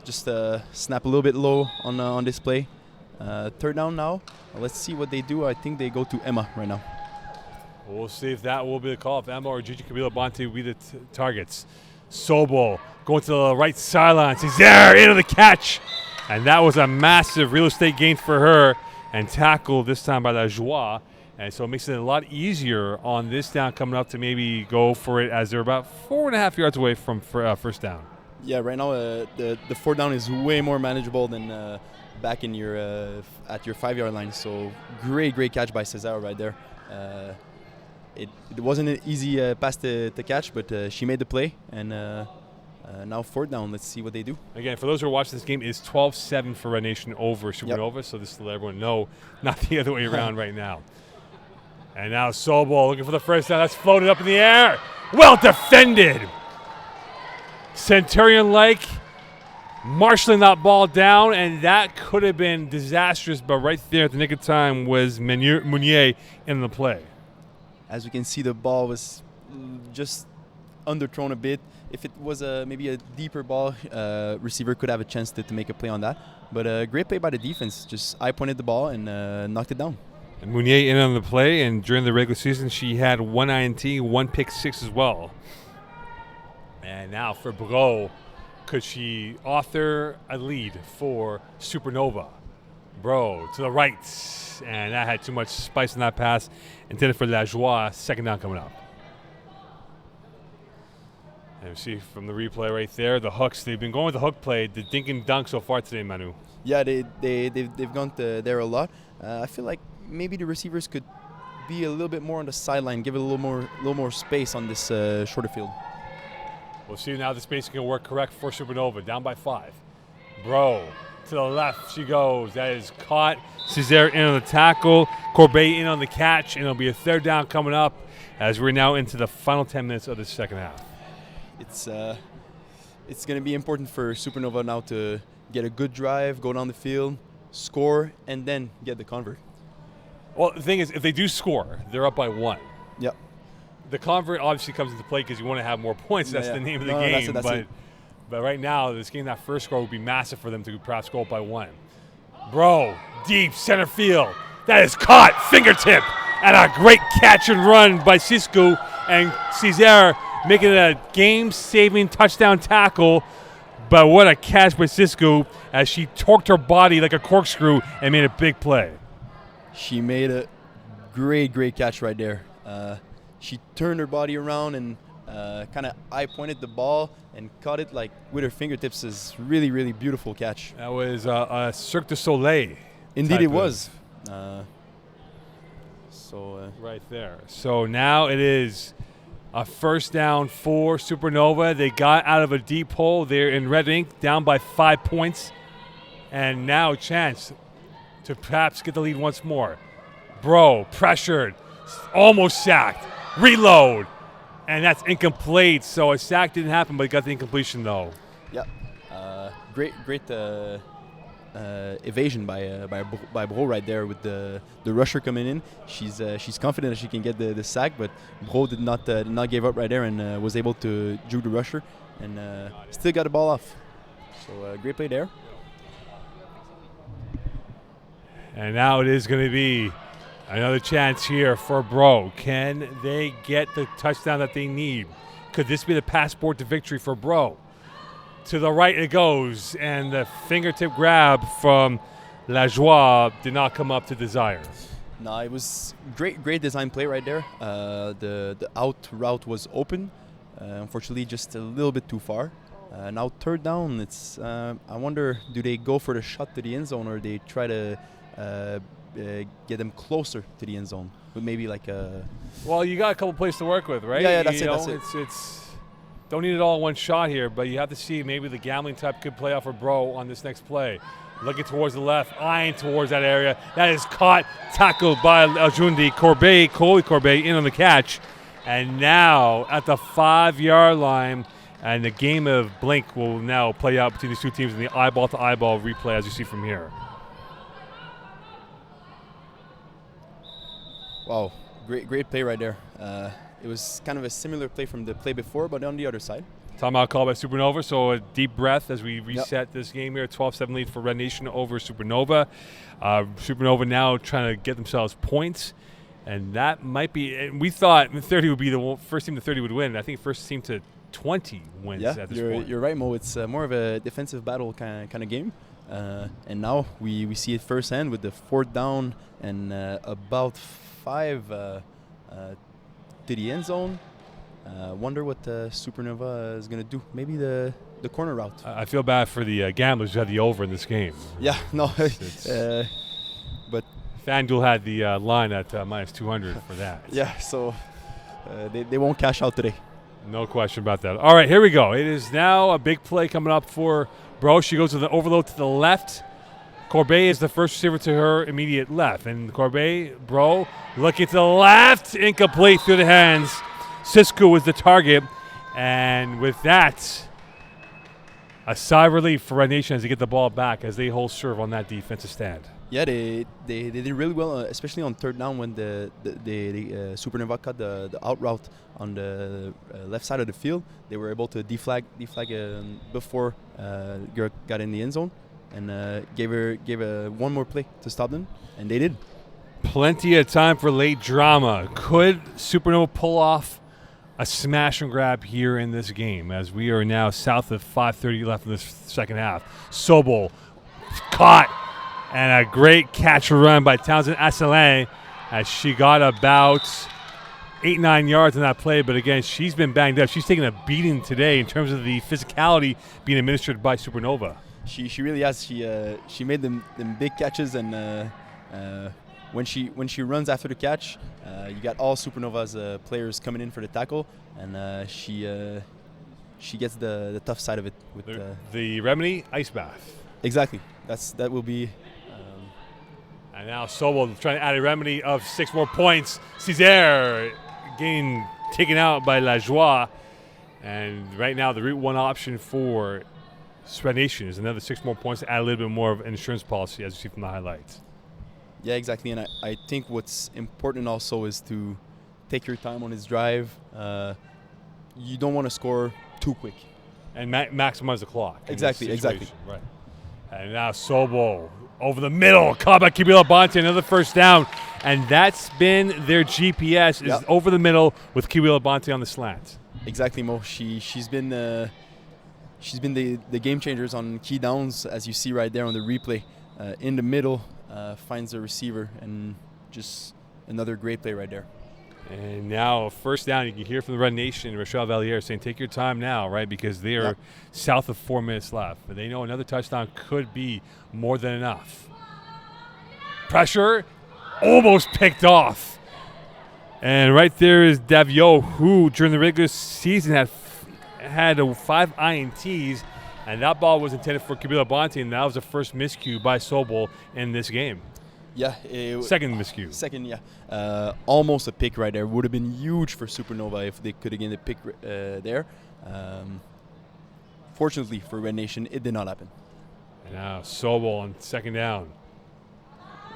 just snap a little bit low on this play. Third down now. Let's see what they do. I think they go to Emma right now. We'll see if that will be the call. If Emma or Gigi Kabila Bonte will be the targets. Sobol going to the right sideline. He's there, into the catch. And that was a massive real estate gain for her, and tackled this time by La Joie. And so it makes it a lot easier on this down coming up to maybe go for it, as they're about 4.5 yards away from first down. Yeah, right now the fourth down is way more manageable than back in your at your 5-yard line. So great catch by Cesar right there. It wasn't an easy pass to catch, but she made the play, and now fourth down. Let's see what they do. Again, for those who are watching this game, it's 12-7 for Red Nation over Supernova. Yep. So this to let everyone know, not the other way around right now. And now Sobol looking for the first down. That's floated up in the air. Well defended. Centurion-like, marshalling that ball down, and that could have been disastrous, but right there at the nick of time was Meunier in the play. As we can see, the ball was just underthrown a bit. If it was maybe a deeper ball, receiver could have a chance to make a play on that. But great play by the defense. Just eye-pointed the ball and knocked it down. And Meunier in on the play, and during the regular season, she had 1 INT, 1 pick six as well. And now for Bro, could she author a lead for Supernova? Bro to the right, and that had too much spice in that pass. Intended for Allard-Roy, second down coming up. And we see from the replay right there, the hooks. They've been going with the hook play, the dink and dunk so far today, Manu. Yeah, they've gone there a lot. I feel like maybe the receivers could be a little bit more on the sideline, give it a little more space on this shorter field. We'll see now the spacing can work correct for Supernova, down by 5. Bro, to the left she goes. That is caught. Césaire in on the tackle. Corbeil in on the catch, and it'll be a third down coming up as we're now into the final 10 minutes of the second half. It's going to be important for Supernova now to get a good drive, go down the field, score, and then get the convert. Well, the thing is, if they do score, they're up by 1. Yep. The convert obviously comes into play because you want to have more points. That's the name of the game. That's it. But right now, this game, that first score would be massive for them to perhaps go up by 1. Bro, deep center field. That is caught, fingertip, and a great catch and run by Sisku, and Césaire making it a game-saving touchdown tackle. But what a catch by Sisku as she torqued her body like a corkscrew and made a big play. She made a great catch right there. She turned her body around and kind of eye-pointed the ball and caught it like with her fingertips. Is really beautiful catch. That was a Cirque du Soleil. Indeed, it was. Right there. So now it is a first down for Supernova. They got out of a deep hole. They're in red ink, down by 5 points, and now a chance to perhaps get the lead once more. Bro, pressured, almost sacked. Reload, and that's incomplete. So a sack didn't happen, but he got the incompletion though. Yeah, great evasion by Bro right there with the rusher coming in. She's confident that she can get the sack, but Bro did not give up right there and was able to juke the rusher and still got the ball off. So great play there. And now it is going to be another chance here for Bro. Can they get the touchdown that they need? Could this be the passport to victory for Bro? To the right it goes, and the fingertip grab from Lajoie did not come up to desire. No, it was great design play right there. The out route was open. Unfortunately, just a little bit too far. Now third down, it's I wonder, do they go for the shot to the end zone or they try to get them closer to the end zone with maybe like a... Well, you got a couple plays to work with, right? Yeah, that's it. It's don't need it all in one shot here, but you have to see maybe the gambling type could play out for Bro on this next play. Looking towards the left, eyeing towards that area. That is caught, tackled by Ajundi. Chloe Corbeil in on the catch. And now at the 5-yard line, and the game of blink will now play out between these two teams in the eyeball-to-eyeball replay as you see from here. Wow, great play right there. It was kind of a similar play from the play before, but on the other side. Timeout call by Supernova, so a deep breath as we reset this game here. 12-7 lead for Red Nation over Supernova. Supernova now trying to get themselves points, and that might be. And we thought 30 would be the first team to 30 would win. I think first team to 20 wins at this point. You're right, Mo. It's more of a defensive battle kind of game. And now we see it firsthand with the fourth down and about 5 to the end zone. Wonder what Supernova is going to do. Maybe the corner route. I feel bad for the gamblers who had the over in this game. Yeah, no. But FanDuel had the line at minus 200 for that. Yeah, so they won't cash out today. No question about that. All right, here we go. It is now a big play coming up for Bro. She goes with the overload to the left. Corbeil is the first receiver to her immediate left. And Corbeil, Bro, looking to the left. Incomplete through the hands. Sisku was the target. And with that, a sigh of relief for Red Nation as they get the ball back as they hold serve on that defensive stand. Yeah, they did really well, especially on third down when the Supernova cut the out route on the left side of the field. They were able to deflag before Gerg got in the end zone, and gave one more play to stop them, and they did. Plenty of time for late drama. Could Supernova pull off a smash and grab here in this game as we are now south of 5:30 left in this second half? Sobol caught, and a great catch run by Townsend Asselin as she got about 8-9 yards on that play. But again, she's been banged up. She's taken a beating today in terms of the physicality being administered by Supernova. She really has. She made them big catches, and when she runs after the catch, you got all Supernova's players coming in for the tackle, and she gets the tough side of it with the Remedy ice bath. Exactly. That will be. And now Sobel trying to add a remedy of 6 more points. Césaire getting taken out by Lajoie, and right now the Route 1 option for Red Nation is another 6 more points to add a little bit more of an insurance policy, as you see from the highlights. Yeah, exactly. And I think what's important also is to take your time on his drive. You don't want to score too quick. And maximize the clock. Exactly. Right. And now Sobol over the middle. Caught by Kibila Bonte, another first down. And that's been their GPS, is over the middle with Kibila Bonte on the slant. Exactly, Mo. She's been the game changers on key downs, as you see right there on the replay. In the middle, finds the receiver, and just another great play right there. And now first down, you can hear from the Red Nation, Rochelle Valliere saying, take your time now, right? Because they are south of 4 minutes left. But they know another touchdown could be more than enough. Pressure, almost picked off. And right there is Davio, who during the regular season had 5 INTs, and that ball was intended for Kibila Bonte, and that was the first miscue by Sobol in this game. Yeah. Second miscue. Second, yeah. Almost a pick right there. Would have been huge for Supernova if they could have gotten the pick there. Fortunately for Red Nation, it did not happen. And now Sobol on second down.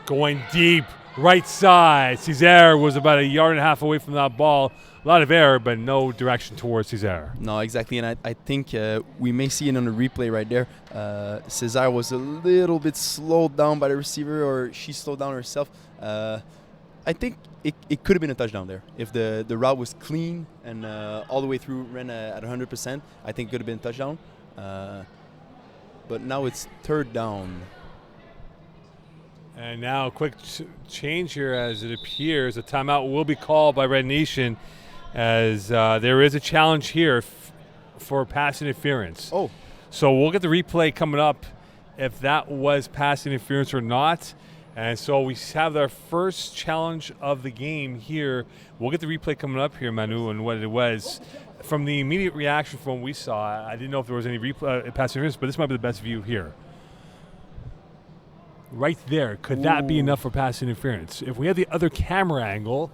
Going deep, right side. Césaire was about 1.5 yards away from that ball. A lot of air, but no direction towards Césaire. No, exactly. And I think we may see it on the replay right there. Césaire was a little bit slowed down by the receiver, or she slowed down herself. I think it could have been a touchdown there. If the route was clean and all the way through ran at 100%, I think it could have been a touchdown. But now it's third down. And now a quick change here as it appears. A timeout will be called by Red Nation as there is a challenge here for pass interference. Oh. So we'll get the replay coming up if that was pass interference or not. And so we have our first challenge of the game here. We'll get the replay coming up here, Manu, and what it was. From the immediate reaction from what we saw, I didn't know if there was any replay pass interference, but this might be the best view here. Right there, could that be enough for pass interference? If we have the other camera angle,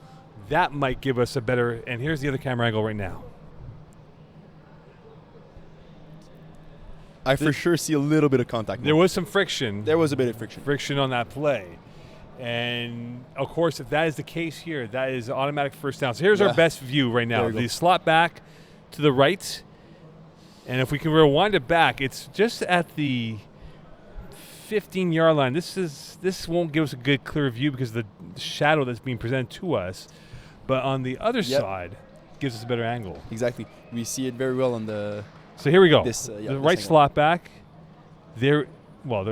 that might give us a better, and here's the other camera angle right now. I for sure see a little bit of contact. There was some friction. There was a bit of friction. Friction on that play. And, of course, if that is the case here, that is automatic first down. So here's our best view right now. The slot back to the right. And if we can rewind it back, it's just at the 15-yard line. This won't give us a good clear view because of the shadow that's being presented to us. But on the other side, it gives us a better angle. Exactly. We see it very well on the... So here we go. The right slot back. There was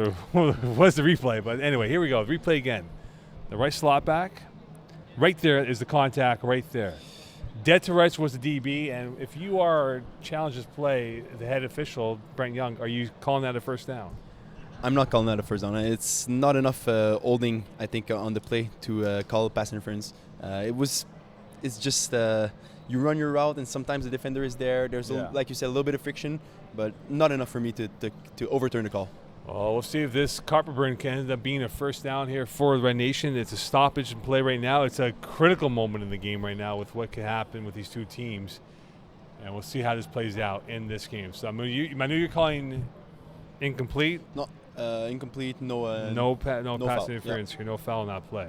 the replay, but anyway, here we go. Replay again. The right slot back. Right there is the contact right there. Dead to rights was the DB, and if you are challenged this play, the head official, Brent Young, are you calling that a first down? I'm not calling that a first down. It's not enough holding, I think, on the play to call pass interference. It's just you run your route, and sometimes the defender is there. There's, like you said, a little bit of friction, but not enough for me to overturn the call. Well, we'll see if this carpet burn can end up being a first down here for the Red Nation. It's a stoppage in play right now. It's a critical moment in the game right now with what can happen with these two teams. And we'll see how this plays out in this game. So Manu, you're calling Incomplete. No, incomplete. No. No no pass foul. interference here. No foul in that play.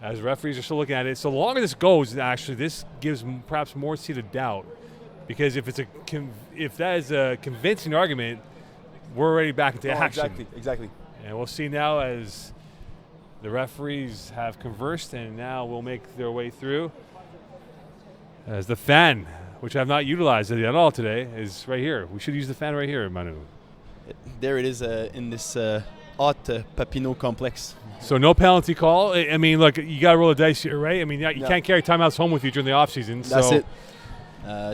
As referees are still looking at it, so the longer this goes, actually, this gives perhaps more seed of doubt, because if that is a convincing argument, we're already back into action. Exactly. And we'll see now as the referees have conversed and now will make their way through. As the fan, which I have not utilized at all today, is right here. We should use the fan right here, Manu. There it is in this hot Papineau complex. So no penalty call. I mean, look, you got to roll the dice here, right? I mean, you can't carry timeouts home with you during the offseason. That's it.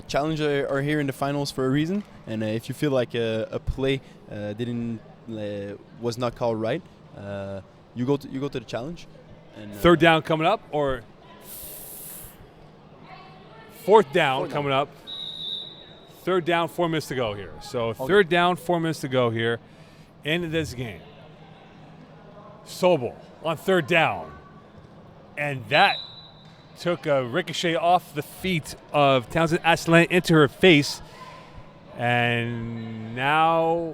Challengers are here in the finals for a reason, and if you feel like a play was not called right, you go to the challenge. And, third down coming up, or fourth down coming up. Third down, 4 minutes to go here. So third down, 4 minutes to go here into this game. Sobel on third down, and that took a ricochet off the feet of Townsend Asselin into her face, and now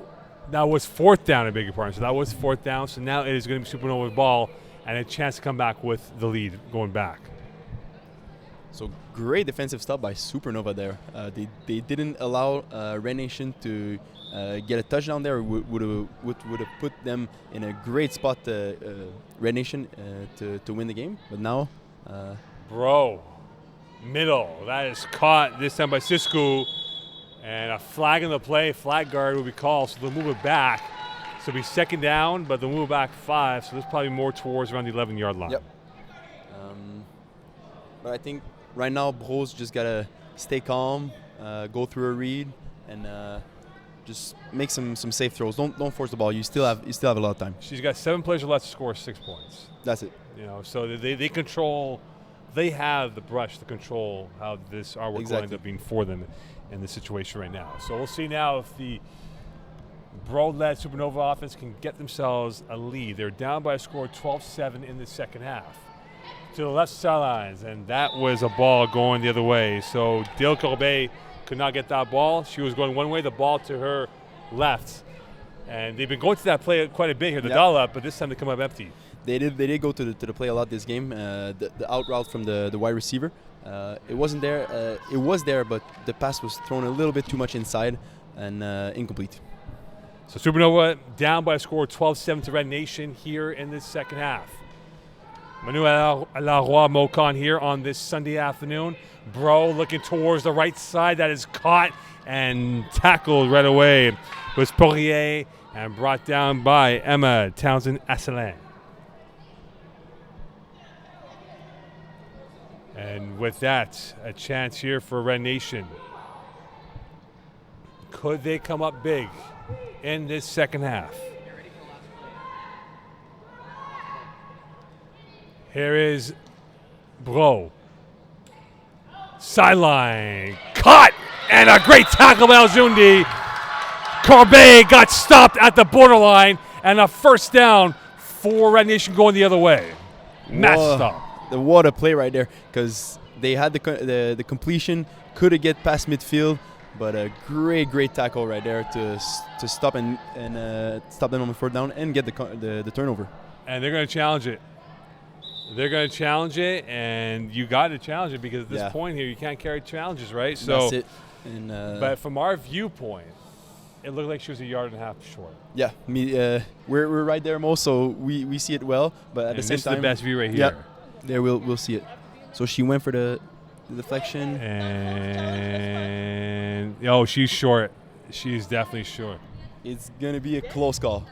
that was fourth down, I beg your pardon. So that was fourth down, so now it is going to be Supernova's ball and a chance to come back with the lead going back. So great defensive stop by Supernova there. They didn't allow Red Nation to get a touchdown there. Would have put them in a great spot, Red Nation, to win the game. But now, middle. That is caught this time by Sisku, and a flag in the play. Flag guard will be called, so they'll move it back. So it'll be second down, but they'll move it back 5. So this is probably more towards around the 11-yard line. Yep. But I think right now, Bros just gotta stay calm, go through a read, and just make some safe throws. Don't force the ball. You still have a lot of time. She's got 7 plays left to score 6 points. That's it. You know, so they control. They have the brush to control how this artwork will end up being for them in this situation right now. So we'll see now if the Bro-led Supernova offense can get themselves a lead. They're down by a score 12-7 in the second half. To the left sidelines, and that was a ball going the other way. So Dale Corbet could not get that ball. She was going one way, the ball to her left. And they've been going to that play quite a bit here, the dial up, but this time they come up empty. They did go to the play a lot this game. The out route from the wide receiver, it wasn't there. It was there, but the pass was thrown a little bit too much inside and incomplete. So Supernova down by a score 12-7 to Red Nation here in this second half. Manu Allard-Roy Mocon here on this Sunday afternoon. Bro looking towards the right side. That is caught and tackled right away. It was Poirier and brought down by Emma Townsend Asselin. And with that, a chance here for Red Nation. Could they come up big in this second half? Here is Bro. Sideline. Caught! And a great tackle by Aljundi. Corbet got stopped at the borderline. And a first down for Red Nation going the other way. Match stop. What a play right there, because they had the completion, could have get past midfield, but a great tackle right there to stop and stop them on the fourth down and get the turnover. And they're going to challenge it. They're going to challenge it, and you got to challenge it because at this point here, you can't carry challenges, right? So that's it. And, but from our viewpoint, it looked like she was 1.5 yards short. Yeah, we're right there, Mo, so we see it well. But at the same time, this is the best view right here. Yeah, there we'll see it. So she went for the deflection. And she's short. She's definitely short. It's going to be a close call.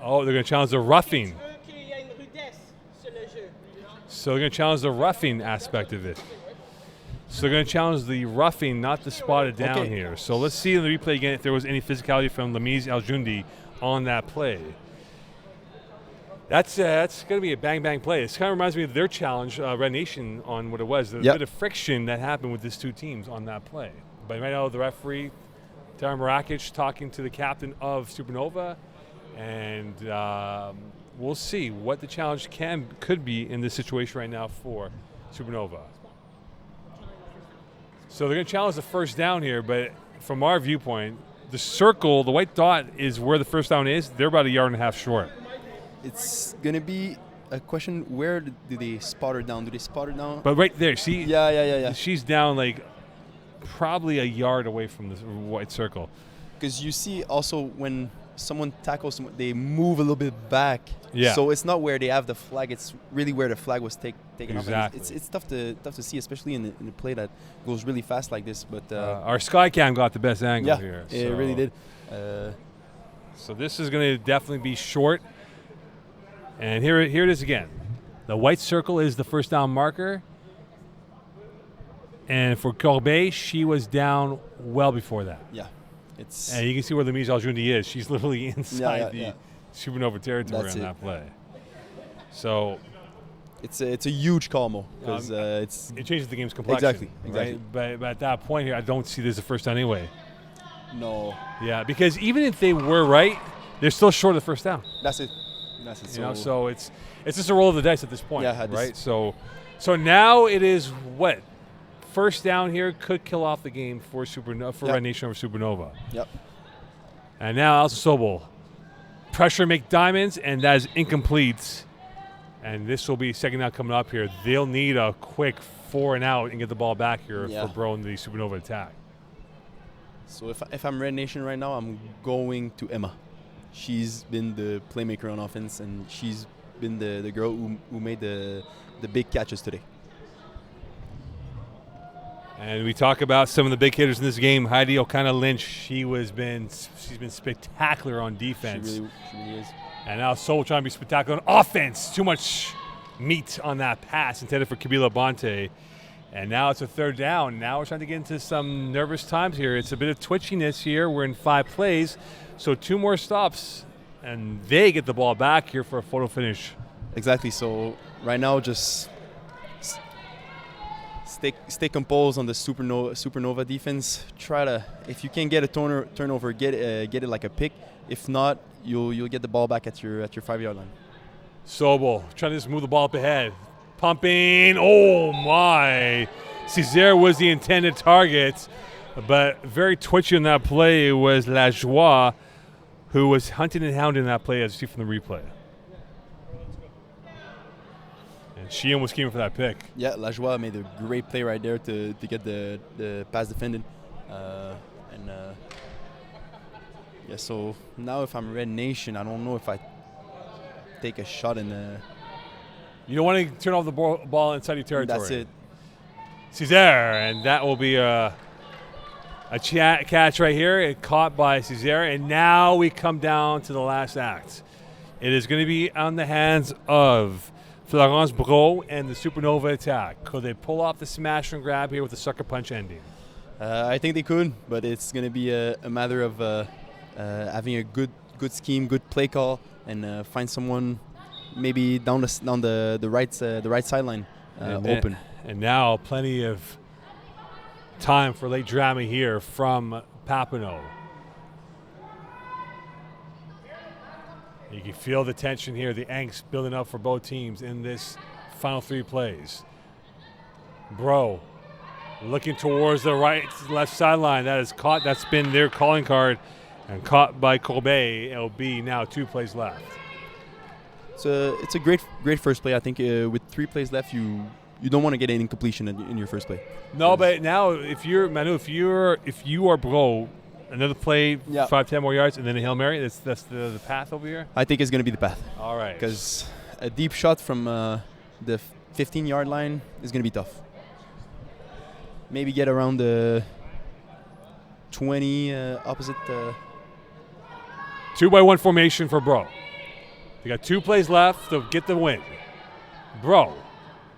Oh, they're going to challenge the roughing. So they're going to challenge the roughing aspect of it. So they're going to challenge the roughing, not the spotted down here. So let's see in the replay again if there was any physicality from Lamise Aljundi on that play. That's going to be a bang play. This kind of reminds me of their challenge, Red Nation, on what it was. There's a bit of friction that happened with these two teams on that play. But right now the referee, Tara Marakic, talking to the captain of Supernova, and we'll see what the challenge could be in this situation right now for Supernova. So they're going to challenge the first down here, but from our viewpoint, the circle, the white dot is where the first down is. They're about a yard and a half short. It's going to be a question, where do they spot her down? Do they spot her down? But right there, see? Yeah. She's down like probably a yard away from the white circle. Because you see also when someone tackles someone, they move a little bit back. Yeah. So it's not where they have the flag. It's really where the flag was taken Exactly. off. And it's tough to see, especially in the play that goes really fast like this. But our sky cam got the best angle here. It really did. So this is going to definitely be short. And here it is again. The white circle is the first down marker. And for Corbeil, she was down well before that. Yeah. And you can see where Louise Aljundi is. She's literally inside the yeah. Supernova territory That's on it. that play. So it's a huge call, Mo, because it changes the game's complexion. Exactly. Right? But at that point here, I don't see this as a first down anyway. No. Yeah, because even if they were right, they're still short of the first down. That's it. So it's just a roll of the dice at this point. Yeah, right. So now it is what? First down here could kill off the game for Red Nation over Supernova. Yep. And now also Sobel. Pressure make diamonds, and that is incomplete. And this will be second down coming up here. They'll need a quick 4 and out and get the ball back here for Bro in the Supernova attack. So if I'm Red Nation right now, I'm going to Emma. She's been the playmaker on offense, and she's been the girl who made the big catches today. And we talk about some of the big hitters in this game. Heidi O'Connor-Lynch, she's been spectacular on defense. She really is. And now Sobel trying to be spectacular on offense. Too much meat on that pass intended for Kabila Bonte. And now it's a third down. Now we're trying to get into some nervous times here. It's a bit of twitchiness here. We're in 5 plays. So 2 more stops, and they get the ball back here for a photo finish. Exactly. So right now, just stay composed on the Supernova defense. Try to, if you can get a turnover, get it like a pick. If not, you'll get the ball back at your 5-yard line. Sobel trying to just move the ball up ahead. Pumping. Oh, my. Césaire was the intended target, but very twitchy in that play was Lajoie, who was hunting and hounding that play, as you see from the replay. And Sheehan was scheming for that pick. Yeah, Lajoie made a great play right there to get the pass defended. So now if I'm Red Nation, I don't know if I take a shot in the... You don't want to turn off the ball inside your territory. That's it. Césaire, and that will be a catch right here. It caught by Césaire, and now we come down to the last act. It is going to be on the hands of Florence Brault and the Supernova attack. Could they pull off the smash and grab here with the sucker punch ending? I think they could, but it's going to be a matter of having a good scheme, good play call, and find someone maybe down the right sideline open. And now plenty of time for late drama here from Papineau. You can feel the tension here, the angst building up for both teams in this final 3 plays. Bro looking towards the left sideline. That is caught. That's been their calling card and caught by Corbeil. It'll be now 2 plays left. It's a great first play. I think with 3 plays left, you don't want to get any incompletion in your first play. No, but now if you're Manu, if you are Bro, another play, 5-10 more yards, and then a Hail Mary. That's the path over here. I think it's going to be the path. All right. Because a deep shot from the 15-yard line is going to be tough. Maybe get around the 20 opposite. 2-by-1 formation for Bro. They got 2 plays left to get the win. Bro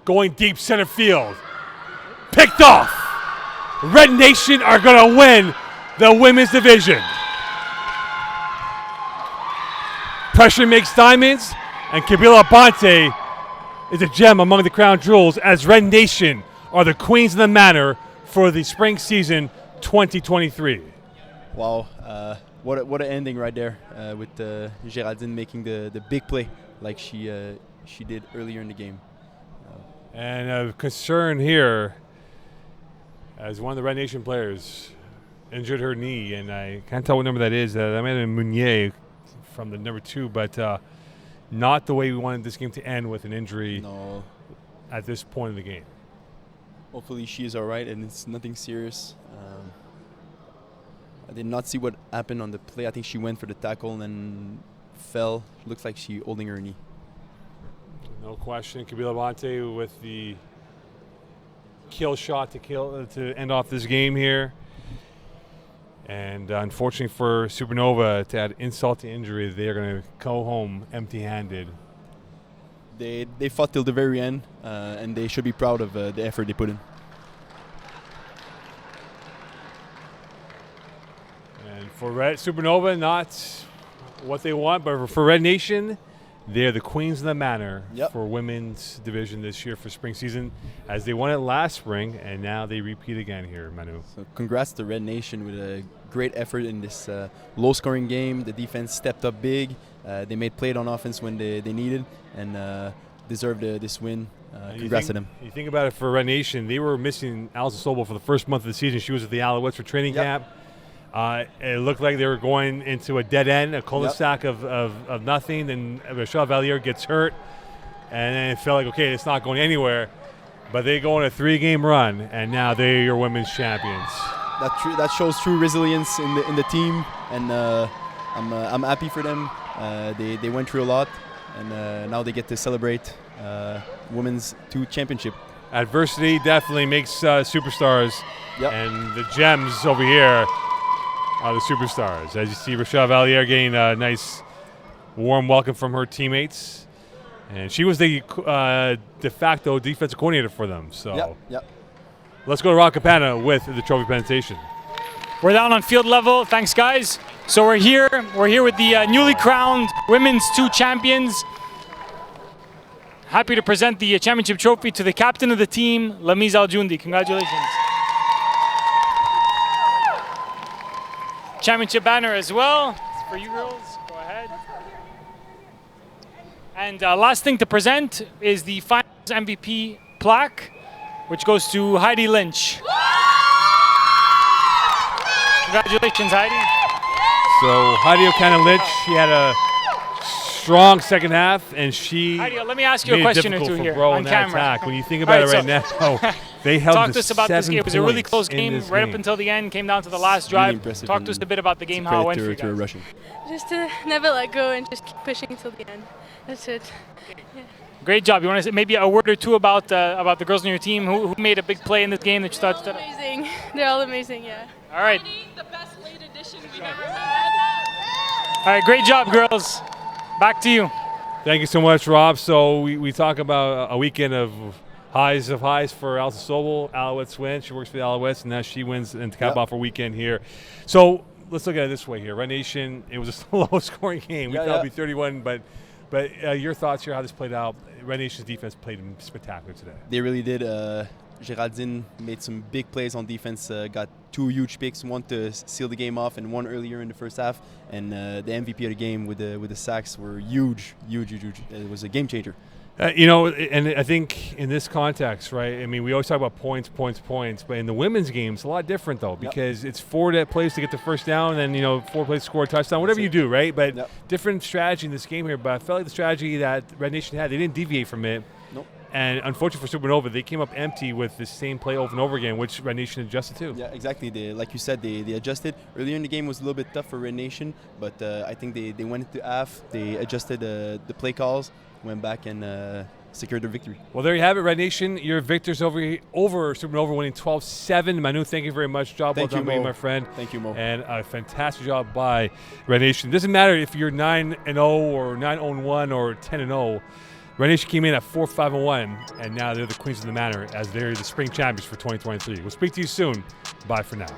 going deep center field. Picked off. Red Nation are going to win the women's division. Pressure makes diamonds, and Kabila Bonte is a gem among the crown jewels as Red Nation are the queens of the manor for the spring season 2023. Wow, what an ending right there with Géraldine making the big play like she did earlier in the game. And a concern here as one of the Red Nation players injured her knee, and I can't tell what number that is. That might have been Meunier from the number 2, but not the way we wanted this game to end, with an injury at this point in the game. Hopefully she is all right and it's nothing serious. I did not see what happened on the play. I think she went for the tackle and then fell. Looks like she's holding her knee. No question. Kabila Bonte with the kill shot to end off this game here. And unfortunately for Supernova, to add insult to injury, they are going to go home empty-handed. They fought till the very end, and they should be proud of the effort they put in. And for Supernova, not what they want, but for Red Nation, they're the queens of the manor for women's division this year for spring season, as they won it last spring, and now they repeat again here, Manu. So congrats to Red Nation with a great effort in this low-scoring game. The defense stepped up big. They made play on offense when they needed, and deserved this win. Congrats to them. You think about it, for Red Nation, they were missing Allison Sobel for the first month of the season. She was at the Alouettes for training camp. It looked like they were going into a dead end, a cul-de-sac of nothing. Then Michelle Valliere gets hurt, and then it felt like, okay, it's not going anywhere. But they go on a 3-game run, and now they're your women's champions. That shows true resilience in the team, and I'm happy for them. They went through a lot, and now they get to celebrate women's 2 championship. Adversity definitely makes superstars, and the gems over here are the superstars. As you see, Rochelle Valliere getting a nice warm welcome from her teammates, and she was the de facto defensive coordinator for them. So let's go to Rock Campana with the trophy presentation. We're down on field level. Thanks, guys. So we're here with the newly crowned women's 2 champions. Happy to present the championship trophy to the captain of the team, Lamiz Aljundi. Congratulations. Championship banner as well. It's for you girls. Go ahead. And last thing to present is the finals MVP plaque, which goes to Heidi Lynch. Congratulations, Heidi. So Heidi O'Connor-Lynch, she had a strong second half, and she Heidi, let me ask you a question or two here on camera. Attack. When you think about it right now, they held Talk to us about this game. It was a really close game, right game. Up until the end. Came down to the last drive. Really Talk to us a bit about the game, how it went for you guys. Just to never let go and just keep pushing until the end. That's it. Yeah. Great job. You want to say maybe a word or two about the girls on your team who made a big play in this game that you thought? They're all amazing. They're all amazing. Yeah. All right. The best late edition we've ever had. All right. Great job, girls. Back to you. Thank you so much, Rob. So we talk about a weekend of highs for Alison Sobel. Alouettes win. She works for the Alouettes, and now she wins and cap off her weekend here. So let's look at it this way here. Red Nation, it was a low-scoring game. We thought it would be 31, but your thoughts here, how this played out. Red Nation's defense played spectacular today. They really did. Geraldine made some big plays on defense, got 2 huge picks, one to seal the game off and one earlier in the first half. And the MVP of the game with the sacks were huge. It was a game changer. And I think in this context, right, I mean, we always talk about points, but in the women's game, it's a lot different, though, because it's 4 plays to get the first down, and then, 4 plays to score a touchdown, whatever you do, right? But different strategy in this game here. But I felt like the strategy that Red Nation had, they didn't deviate from it. Nope. And unfortunately for Supernova, they came up empty with the same play over and over again, which Red Nation adjusted to. Yeah, exactly. Like you said, they adjusted. Earlier in the game was a little bit tough for Red Nation, but I think they went into half. They adjusted the play calls, went back and secured their victory. Well, there you have it, Red Nation. Your victors over Supernova, winning 12-7. Manu, thank you very much. Job well done by you, my friend. Thank you, Mo. And a fantastic job by Red Nation. It doesn't matter if you're 9-0 or 9-1 or 10-0. Red Nation came in at 4-5-1, and now they're the queens of the manor as they're the spring champions for 2023. We'll speak to you soon. Bye for now.